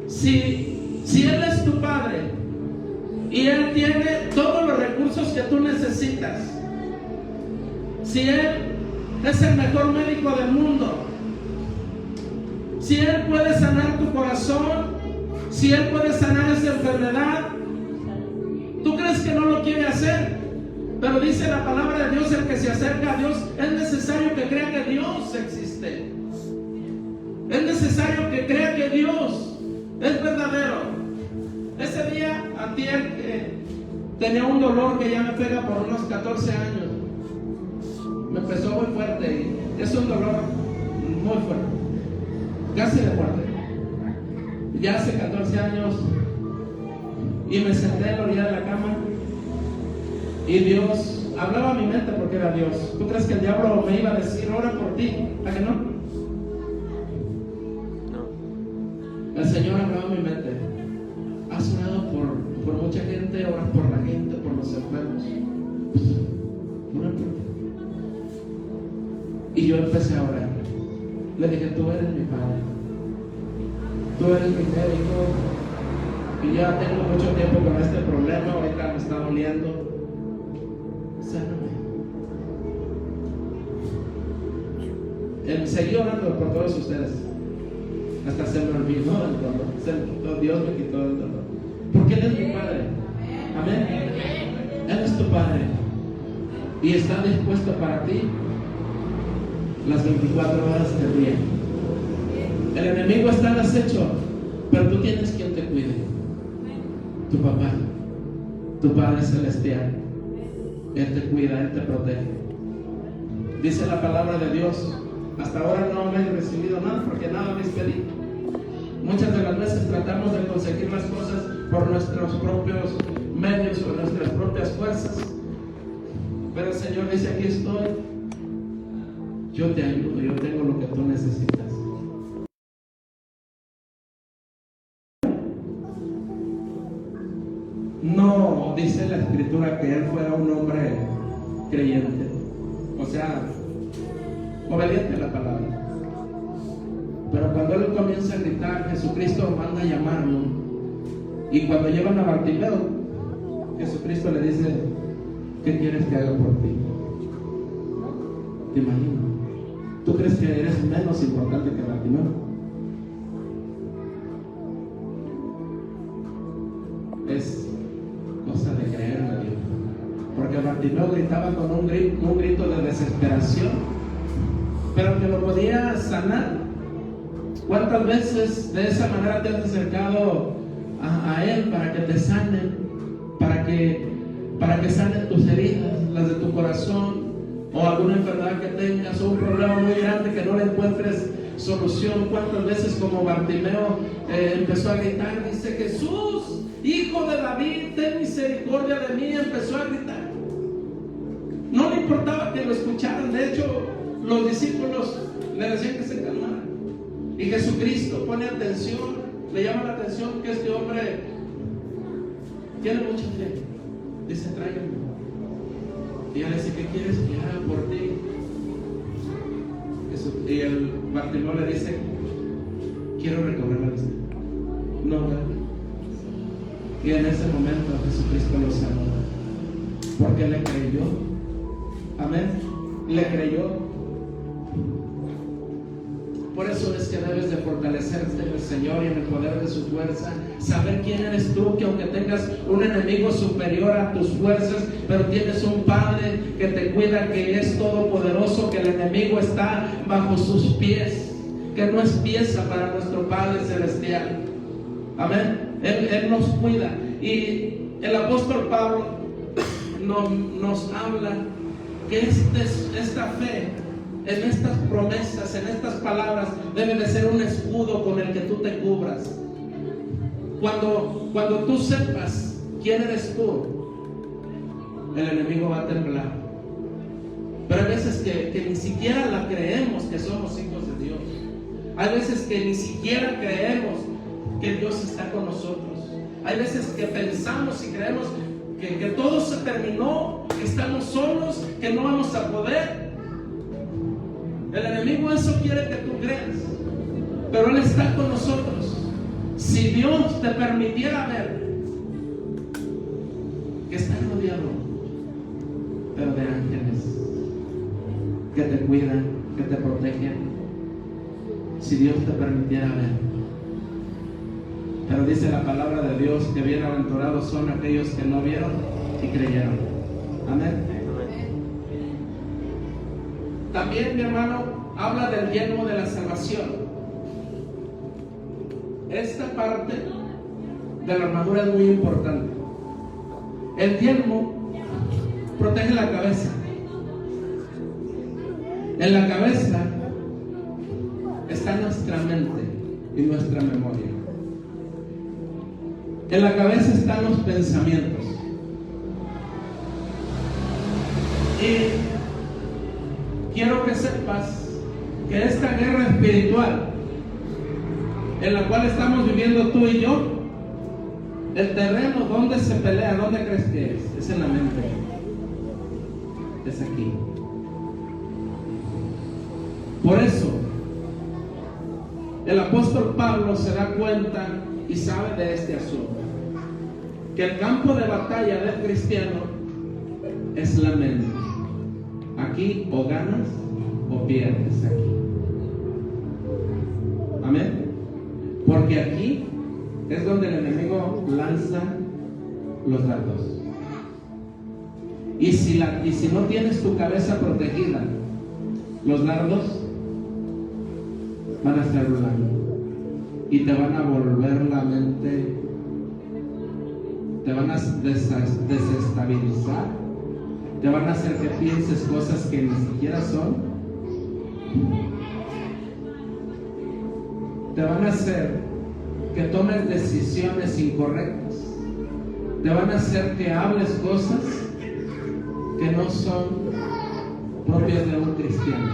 Si Él es tu Padre y Él tiene todos los recursos que tú necesitas, si Él es el mejor médico del mundo, si Él puede sanar tu corazón, si Él puede sanar esa enfermedad, ¿tú crees que no lo quiere hacer? Pero dice la palabra de Dios, el que se acerca a Dios, es necesario que crea que Dios existe. Es necesario que crea que Dios es verdadero. Ese día, antier, tenía un dolor que ya me pega por unos 14 años. Me empezó muy fuerte y es un dolor muy fuerte, casi de fuerte. Ya hace 14 años y me senté en la orilla de la cama y Dios hablaba a mi mente porque era Dios. ¿Tú crees que el diablo me iba a decir, ora por ti? ¿A que no? El Señor hablaba a mi mente. Has orado por mucha gente, oras por la gente, por los enfermos. Ora por ti. Y yo empecé a orar. Le dije, tú eres mi Padre. Tú eres mi médico. Y ya tengo mucho tiempo con este problema. Ahorita me está doliendo. Sáname. Seguí orando por todos ustedes. Hasta se me olvidó el dolor. Dios me quitó el dolor. Porque Él es mi Padre. Amén. Él es tu Padre. Y está dispuesto para ti las 24 horas del día. El enemigo está al acecho, pero tú tienes quien te cuide. Tu papá, tu Padre Celestial. Él te cuida, Él te protege. Dice la palabra de Dios: hasta ahora no me he recibido nada porque nada me pedí. Muchas de las veces tratamos de conseguir las cosas por nuestros propios medios, por nuestras propias fuerzas. Pero el Señor dice: aquí estoy, yo te ayudo, yo tengo lo que tú necesitas. No dice la Escritura que Él fuera un hombre creyente, o sea, obediente a la palabra. Pero cuando Él comienza a gritar, Jesucristo manda a llamarlo. Y cuando llevan a Bartimeo, Jesucristo le dice: ¿qué quieres que haga por ti? ¿Te imaginas? ¿Tú crees que eres menos importante que Bartimeo? Es cosa de creerle a Dios. Porque Bartimeo gritaba con un grito de desesperación, pero que lo podía sanar. ¿Cuántas veces de esa manera te has acercado a Él para que te sanen, para que sanen tus heridas, las de tu corazón, o alguna enfermedad que tengas, o un problema muy grande que no le encuentres solución? ¿Cuántas veces, como Bartimeo empezó a gritar, dice: Jesús, Hijo de David, ten misericordia de mí? Empezó a gritar. No le importaba que lo escucharan. De hecho, los discípulos le decían que se calmara. Y Jesucristo pone atención, le llama la atención que este hombre tiene mucha fe. Dice: tráigame. Y ella le dice: ¿qué quieres que haga por ti? Y el Bartimeo le dice: quiero recorrer la vista. No, ¿verdad? Y en ese momento Jesucristo lo sanó, porque le creyó. Amén. Le creyó. Por eso es que debes de fortalecerte en el Señor y en el poder de su fuerza. Saber quién eres tú, que aunque tengas un enemigo superior a tus fuerzas, pero tienes un Padre que te cuida, que es todopoderoso, que el enemigo está bajo sus pies, que no es pieza para nuestro Padre Celestial. Amén. Él nos cuida. Y el apóstol Pablo nos habla que esta fe, en estas promesas, en estas palabras, debe de ser un escudo con el que tú te cubras. Cuando tú sepas quién eres tú, el enemigo va a temblar. Pero hay veces que ni siquiera la creemos que somos hijos de Dios. Hay veces que ni siquiera creemos que Dios está con nosotros. Hay veces que pensamos y creemos que todo se terminó, que estamos solos, que no vamos a poder. El enemigo eso quiere que tú creas, pero Él está con nosotros. Si Dios te permitiera ver que estás rodeado, pero de ángeles que te cuidan, que te protegen, si Dios te permitiera ver. Pero dice la palabra de Dios que bienaventurados son aquellos que no vieron y creyeron. Amén. También, mi hermano, habla del yelmo de la salvación. Esta parte de la armadura es muy importante. El yelmo protege la cabeza. En la cabeza está nuestra mente y nuestra memoria. En la cabeza están los pensamientos. Y quiero que sepas que esta guerra espiritual en la cual estamos viviendo tú y yo, el terreno donde se pelea, ¿dónde crees que es? Es en la mente. Es aquí. Por eso el apóstol Pablo se da cuenta y sabe de este asunto, que el campo de batalla del cristiano es la mente. Aquí o ganas o pierdes aquí. Amén. Porque aquí es donde el enemigo lanza los dardos. Y si no tienes tu cabeza protegida, los dardos van a estar volando y te van a volver la mente, te van a desestabilizar, te van a hacer que pienses cosas que ni siquiera son, te van a hacer que tomes decisiones incorrectas, te van a hacer que hables cosas que no son propias de un cristiano.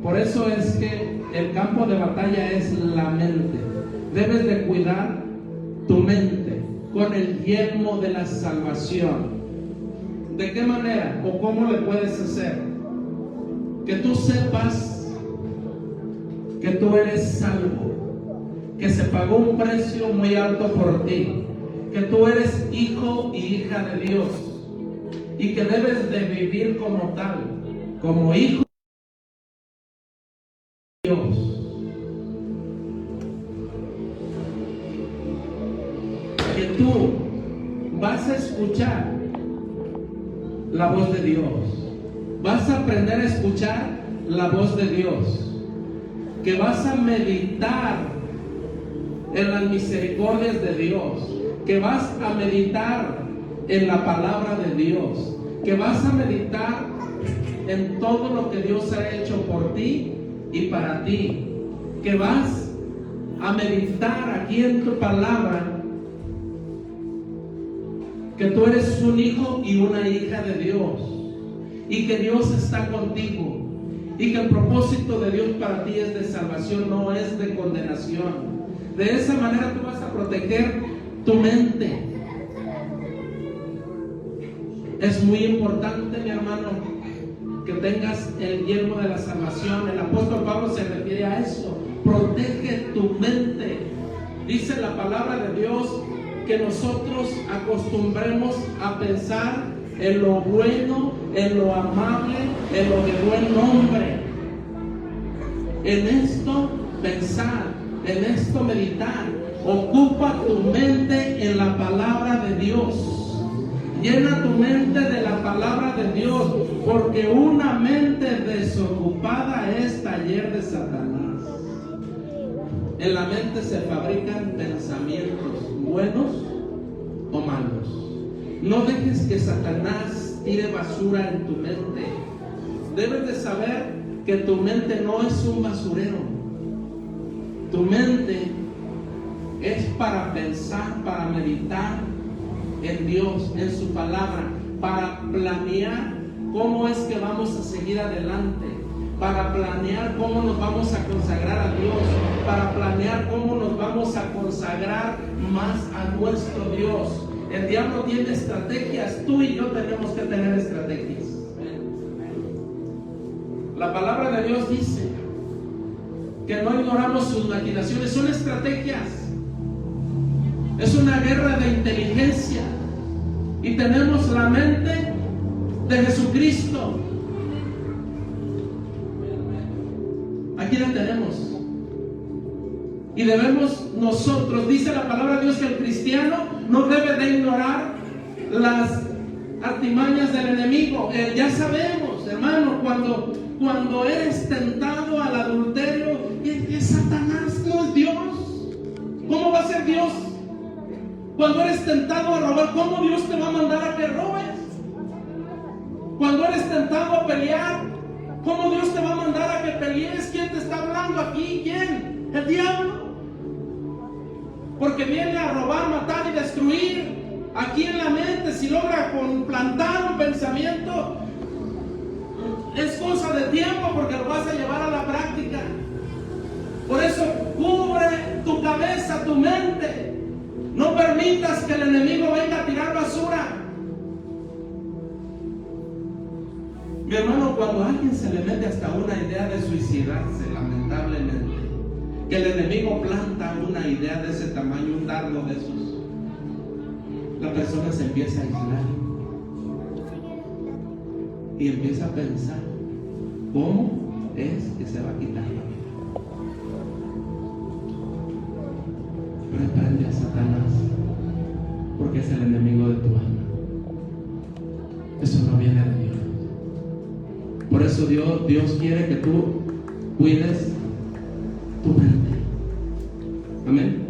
Por eso es que el campo de batalla es la mente. Debes de cuidar tu mente con el yelmo de la salvación. ¿De qué manera o cómo le puedes hacer? Que tú sepas que tú eres salvo, que se pagó un precio muy alto por ti, que tú eres hijo y hija de Dios y que debes de vivir como tal, como hijo de Dios. Que tú vas a escuchar la voz de Dios, vas a aprender a escuchar la voz de Dios, que vas a meditar en las misericordias de Dios, que vas a meditar en la palabra de Dios, que vas a meditar en todo lo que Dios ha hecho por ti y para ti, que vas a meditar aquí en tu palabra que tú eres un hijo y una hija de Dios y que Dios está contigo y que el propósito de Dios para ti es de salvación, no es de condenación. De esa manera tú vas a proteger tu mente. Es muy importante, mi hermano, que tengas el yelmo de la salvación. El apóstol Pablo se refiere a eso. Protege tu mente. Dice la palabra de Dios que nosotros acostumbremos a pensar en lo bueno, en lo amable, en lo de buen nombre. En esto pensar, en esto meditar. Ocupa tu mente en la palabra de Dios. Llena tu mente de la palabra de Dios, porque una mente desocupada es taller de Satanás. En la mente se fabrican pensamientos buenos o malos. No dejes que Satanás tire basura en tu mente. Debes de saber que tu mente no es un basurero. Tu mente es para pensar, para meditar en Dios, en su palabra, para planear cómo es que vamos a seguir adelante, para planear cómo nos vamos a consagrar a Dios, para planear cómo nos vamos a consagrar más a nuestro Dios. El diablo tiene estrategias, tú y yo tenemos que tener estrategias. La palabra de Dios dice que no ignoramos sus maquinaciones, son estrategias. Es una guerra de inteligencia y tenemos la mente de Jesucristo. Aquí la tenemos. Y debemos nosotros, dice la palabra de Dios, que el cristiano no debe de ignorar las artimañas del enemigo. Ya sabemos, hermano, cuando eres tentado al adulterio, es Satanás, no es Dios. ¿Cómo va a ser Dios? Cuando eres tentado a robar, ¿cómo Dios te va a mandar a que robes? Cuando eres tentado a pelear, ¿cómo Dios te va a mandar a que pelees? ¿Quién te está hablando aquí? ¿Quién? El diablo. Porque viene a robar, matar y destruir. Aquí en la mente, si logra plantar un pensamiento, es cosa de tiempo porque lo vas a llevar a la práctica. Por eso cubre tu cabeza, tu mente. No permitas que el enemigo venga a tirar basura. Mi hermano, cuando a alguien se le mete hasta una idea de suicidarse, lamentablemente, que el enemigo planta una idea de ese tamaño, un dardo de esos, la persona se empieza a aislar y empieza a pensar cómo es que se va a quitar la vida. Reprende a Satanás, porque es el enemigo de tu alma. Eso no viene de Dios. Por eso Dios quiere que tú cuides tu mente. Amén.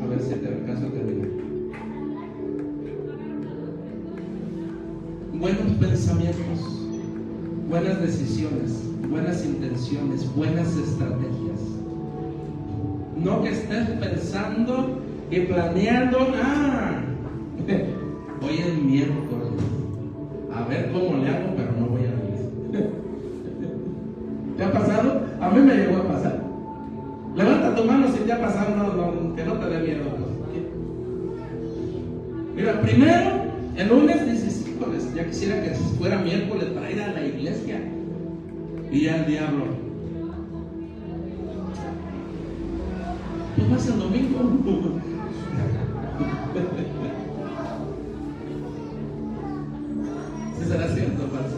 A ver si te alcanzo a terminar. Buenos pensamientos, buenas decisiones, buenas intenciones, buenas estrategias. No que estés pensando y planeando, hoy es miércoles, a ver cómo le hago, pero no voy a ir. ¿Te ha pasado? A mí me llegó a pasar. Levanta tu mano si te ha pasado, que no te dé miedo. Pues. Mira, primero, el lunes dices, híjoles, ya quisiera que fuera miércoles para ir a la iglesia. Y ya el diablo, pues vas el domingo. ¿Sí será cierto, falso?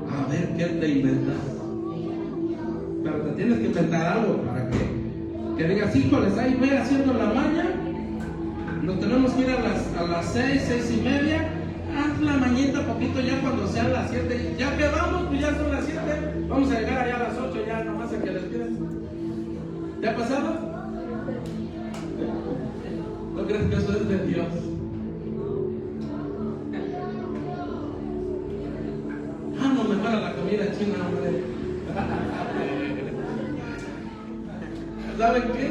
A ver qué te inventas. Pero te tienes que inventar algo para que digas, híjoles, ahí voy haciendo la maña. Nos tenemos que ir a las 6, 6:30. Haz la mañita poquito ya cuando sean las 7. Ya que vamos, pues ya son las 7. Vamos a llegar allá a las 8 ya nomás a que les pidas. ¿Te ha pasado? ¿No crees que eso es de Dios? No mejora la comida china, hombre. ¿Saben qué?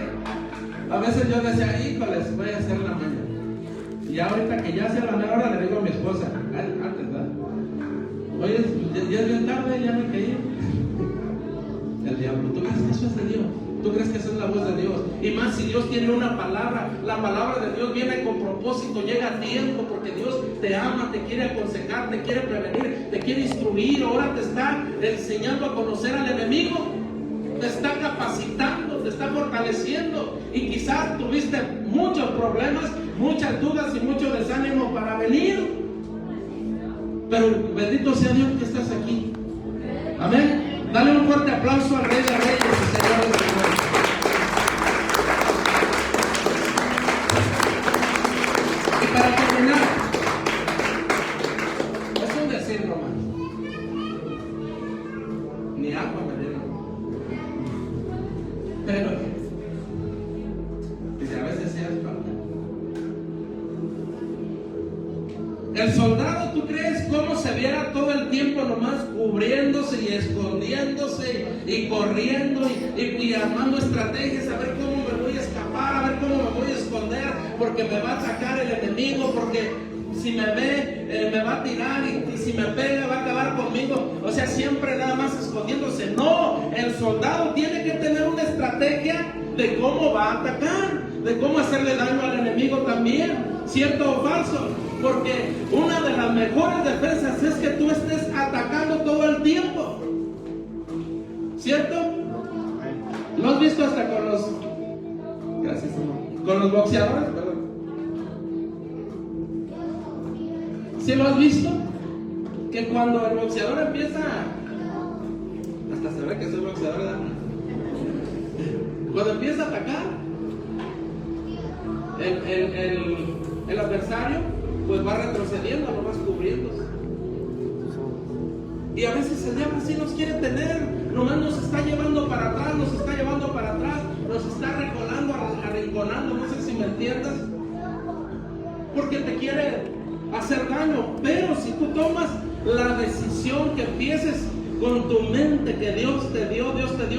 A veces yo decía, híjoles, voy a hacer la mañana. Y ahorita que ya sea la media hora le digo a mi esposa, antes, ¿verdad? Oye, ya es bien tarde, ya me caí. El diablo, ¿tú crees que eso es de Dios? ¿Tú crees que esa es la voz de Dios? Y más si Dios tiene una palabra, la palabra de Dios viene con propósito, llega a tiempo, porque Dios te ama, te quiere aconsejar, te quiere prevenir, te quiere instruir. Ahora te está enseñando a conocer al enemigo, te está capacitando, te está fortaleciendo. Y quizás tuviste muchos problemas, muchas dudas y mucho desánimo para venir, pero bendito sea Dios que estás aquí. Amén. Dale un fuerte aplauso al Rey de Reyes y Señor de Señores. Y para terminar, es un decir nomás. Ni agua me dieron. Pero a veces sí hace falta. El soldado, ¿tú crees cómo se viera todo el tiempo nomás cubriéndose y escondiéndose y corriendo y armando estrategias a ver cómo me voy a escapar, a ver cómo me voy a esconder, porque me va a atacar el enemigo, porque si me ve me va a tirar y si me pega va a acabar conmigo? O sea, siempre nada más escondiéndose. No, el soldado tiene que tener una estrategia de cómo va a atacar, de cómo hacerle daño al enemigo también. ¿Cierto o falso? Porque una de las mejores defensas es que tú estés atacando todo el tiempo. ¿Cierto? ¿Lo has visto hasta con los... Gracias, amor. Con los boxeadores, perdón. ¿Sí lo has visto? Que cuando el boxeador empieza... Hasta se ve que soy boxeador, ¿verdad? Cuando empieza a atacar, el adversario pues va retrocediendo, no va cubriéndose. Y a veces el diablo así nos quiere tener, nomás nos está llevando para atrás, nos está llevando para atrás, nos está arrinconando, no sé si me entiendas, porque te quiere hacer daño. Pero si tú tomas la decisión que empieces con tu mente que Dios te dio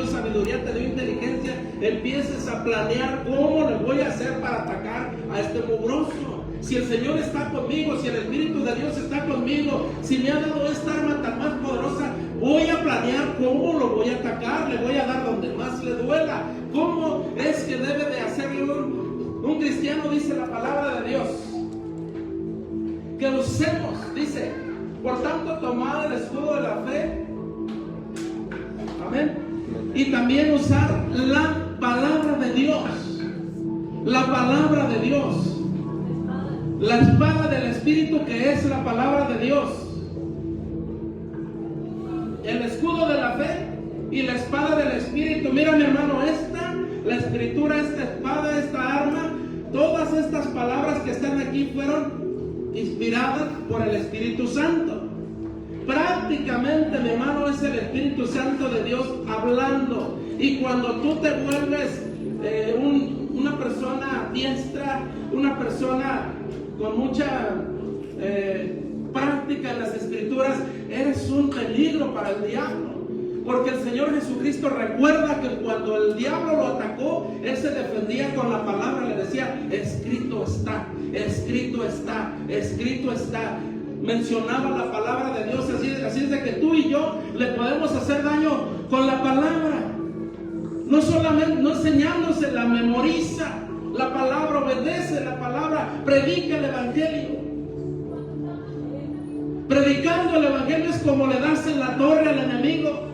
sabiduría, te dio inteligencia, empieces a planear cómo le voy a hacer para atacar a este mugroso. Si el Señor está conmigo, si el Espíritu de Dios está conmigo, si me ha dado esta arma tan más poderosa, voy a planear cómo lo voy a atacar, le voy a dar donde más le duela. ¿Cómo es que debe de hacerlo un cristiano? Dice la palabra de Dios que usemos, dice, por tanto tomad el escudo de la fe, amén, y también usar la palabra de Dios, la palabra de Dios, la espada del Espíritu, que es la palabra de Dios. y la espada del Espíritu. Mira, mi hermano, la escritura, esta espada, esta arma, todas estas palabras que están aquí fueron inspiradas por el Espíritu Santo. Prácticamente, mi hermano, es el Espíritu Santo de Dios hablando. Y cuando tú te vuelves una persona diestra, una persona con mucha práctica en las escrituras, eres un peligro para el diablo. Porque el Señor Jesucristo recuerda que cuando el diablo lo atacó, Él se defendía con la palabra, le decía: escrito está, escrito está, escrito está. Mencionaba la palabra de Dios. Así es de que tú y yo le podemos hacer daño con la palabra. No solamente no enseñándosela, memoriza la palabra, obedece la palabra, predica el Evangelio. Predicando el Evangelio es como le das en la torre al enemigo.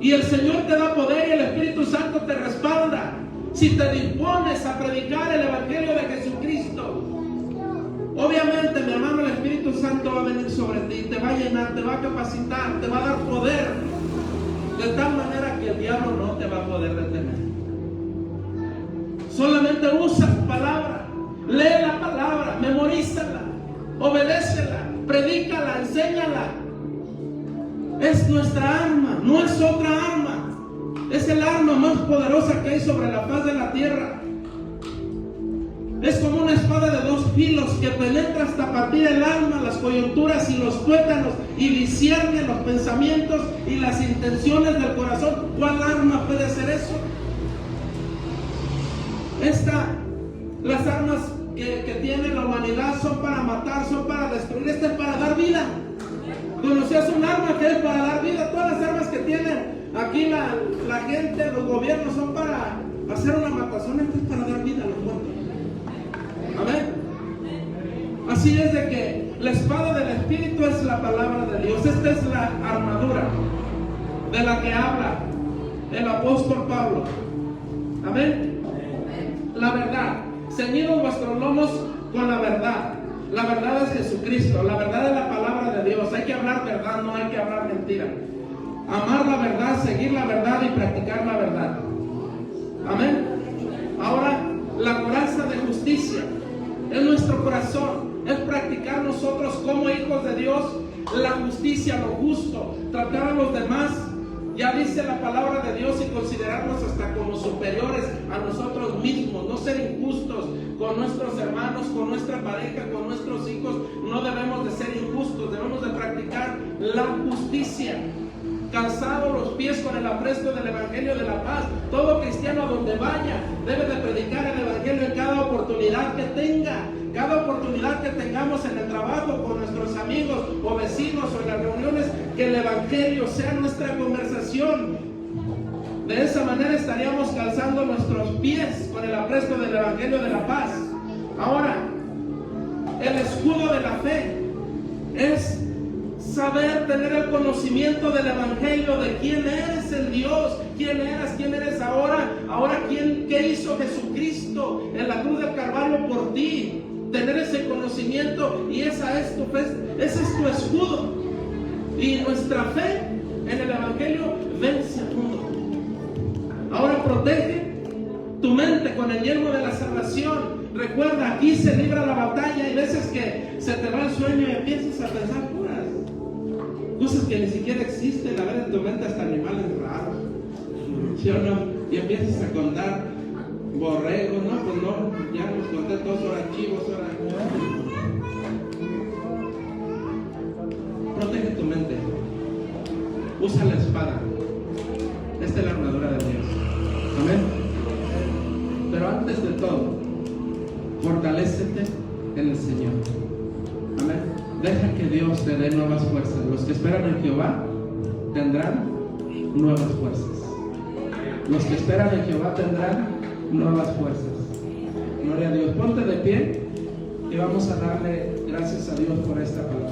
Y el Señor te da poder y el Espíritu Santo te respalda si te dispones a predicar el Evangelio de Jesucristo. Obviamente, mi hermano, el Espíritu Santo va a venir sobre ti, te va a llenar, te va a capacitar, te va a dar poder, de tal manera que el diablo no te va a poder detener. Solamente usa su palabra, lee la palabra, memorízala, obedécela, predícala, enséñala. Es nuestra arma, no es otra arma. Es el arma más poderosa que hay sobre la faz de la tierra. Es como una espada de dos filos que penetra hasta partir el alma, las coyunturas y los tuétanos, y discierne los pensamientos y las intenciones del corazón. ¿Cuál arma puede hacer eso? Las armas que tiene la humanidad son para matar, son para destruir. Esta es para dar vida. ¿Conocías un arma que es para dar vida? Todas las armas que tienen aquí la gente, los gobiernos, son para hacer una matazón. Esto es para dar vida a los muertos. Amén. Así es de que la espada del Espíritu es la palabra de Dios. Esta es la armadura de la que habla el apóstol Pablo. Amén. La verdad. Ceñidos vuestros lomos con la verdad. La verdad es Jesucristo. La verdad es la palabra de Dios. Hay que hablar verdad, no hay que hablar mentira. Amar la verdad, seguir la verdad y practicar la verdad. Amén. Ahora, la coraza de justicia en nuestro corazón es practicar nosotros como hijos de Dios la justicia, lo justo, tratar a los demás. Ya dice la palabra de Dios, y considerarnos hasta como superiores a nosotros mismos, no ser injustos con nuestros hermanos, con nuestra pareja, con nuestros hijos. No debemos de ser injustos, debemos de practicar la justicia. Calzado los pies con el apresto del Evangelio de la paz. Todo cristiano a donde vaya debe de predicar el Evangelio en cada oportunidad que tenga. Cada oportunidad que tengamos en el trabajo, con nuestros amigos o vecinos o en las reuniones, que el Evangelio sea nuestra conversación. De esa manera estaríamos calzando nuestros pies con el apresto del Evangelio de la paz. Ahora, el escudo de la fe es saber, tener el conocimiento del Evangelio, de quién eres el Dios, quién eras, quién eres ahora, qué hizo Jesucristo en la cruz del Calvario por ti. Tener ese conocimiento, y esa es tu fe, ese es tu escudo. Y nuestra fe en el Evangelio vence al mundo. Ahora protege tu mente con el yelmo de la salvación. Recuerda, aquí se libra la batalla. Hay veces que se te va el sueño y empiezas a pensar puras cosas que ni siquiera existen. A ver, en tu mente hasta animales raros, ¿sí o no? Y empiezas a contar borregos, no, pues no, ya nos conté todos, ahora chivos, ahora. Protege tu mente. Usa la espada. Esta es la armadura de Dios. Amén. Pero antes de todo, fortalécete en el Señor. Amén. Deja que Dios te dé nuevas fuerzas. Los que esperan en Jehová tendrán nuevas fuerzas. Los que esperan en Jehová tendrán nuevas fuerzas. Gloria a Dios. Ponte de pie y vamos a darle gracias a Dios por esta palabra.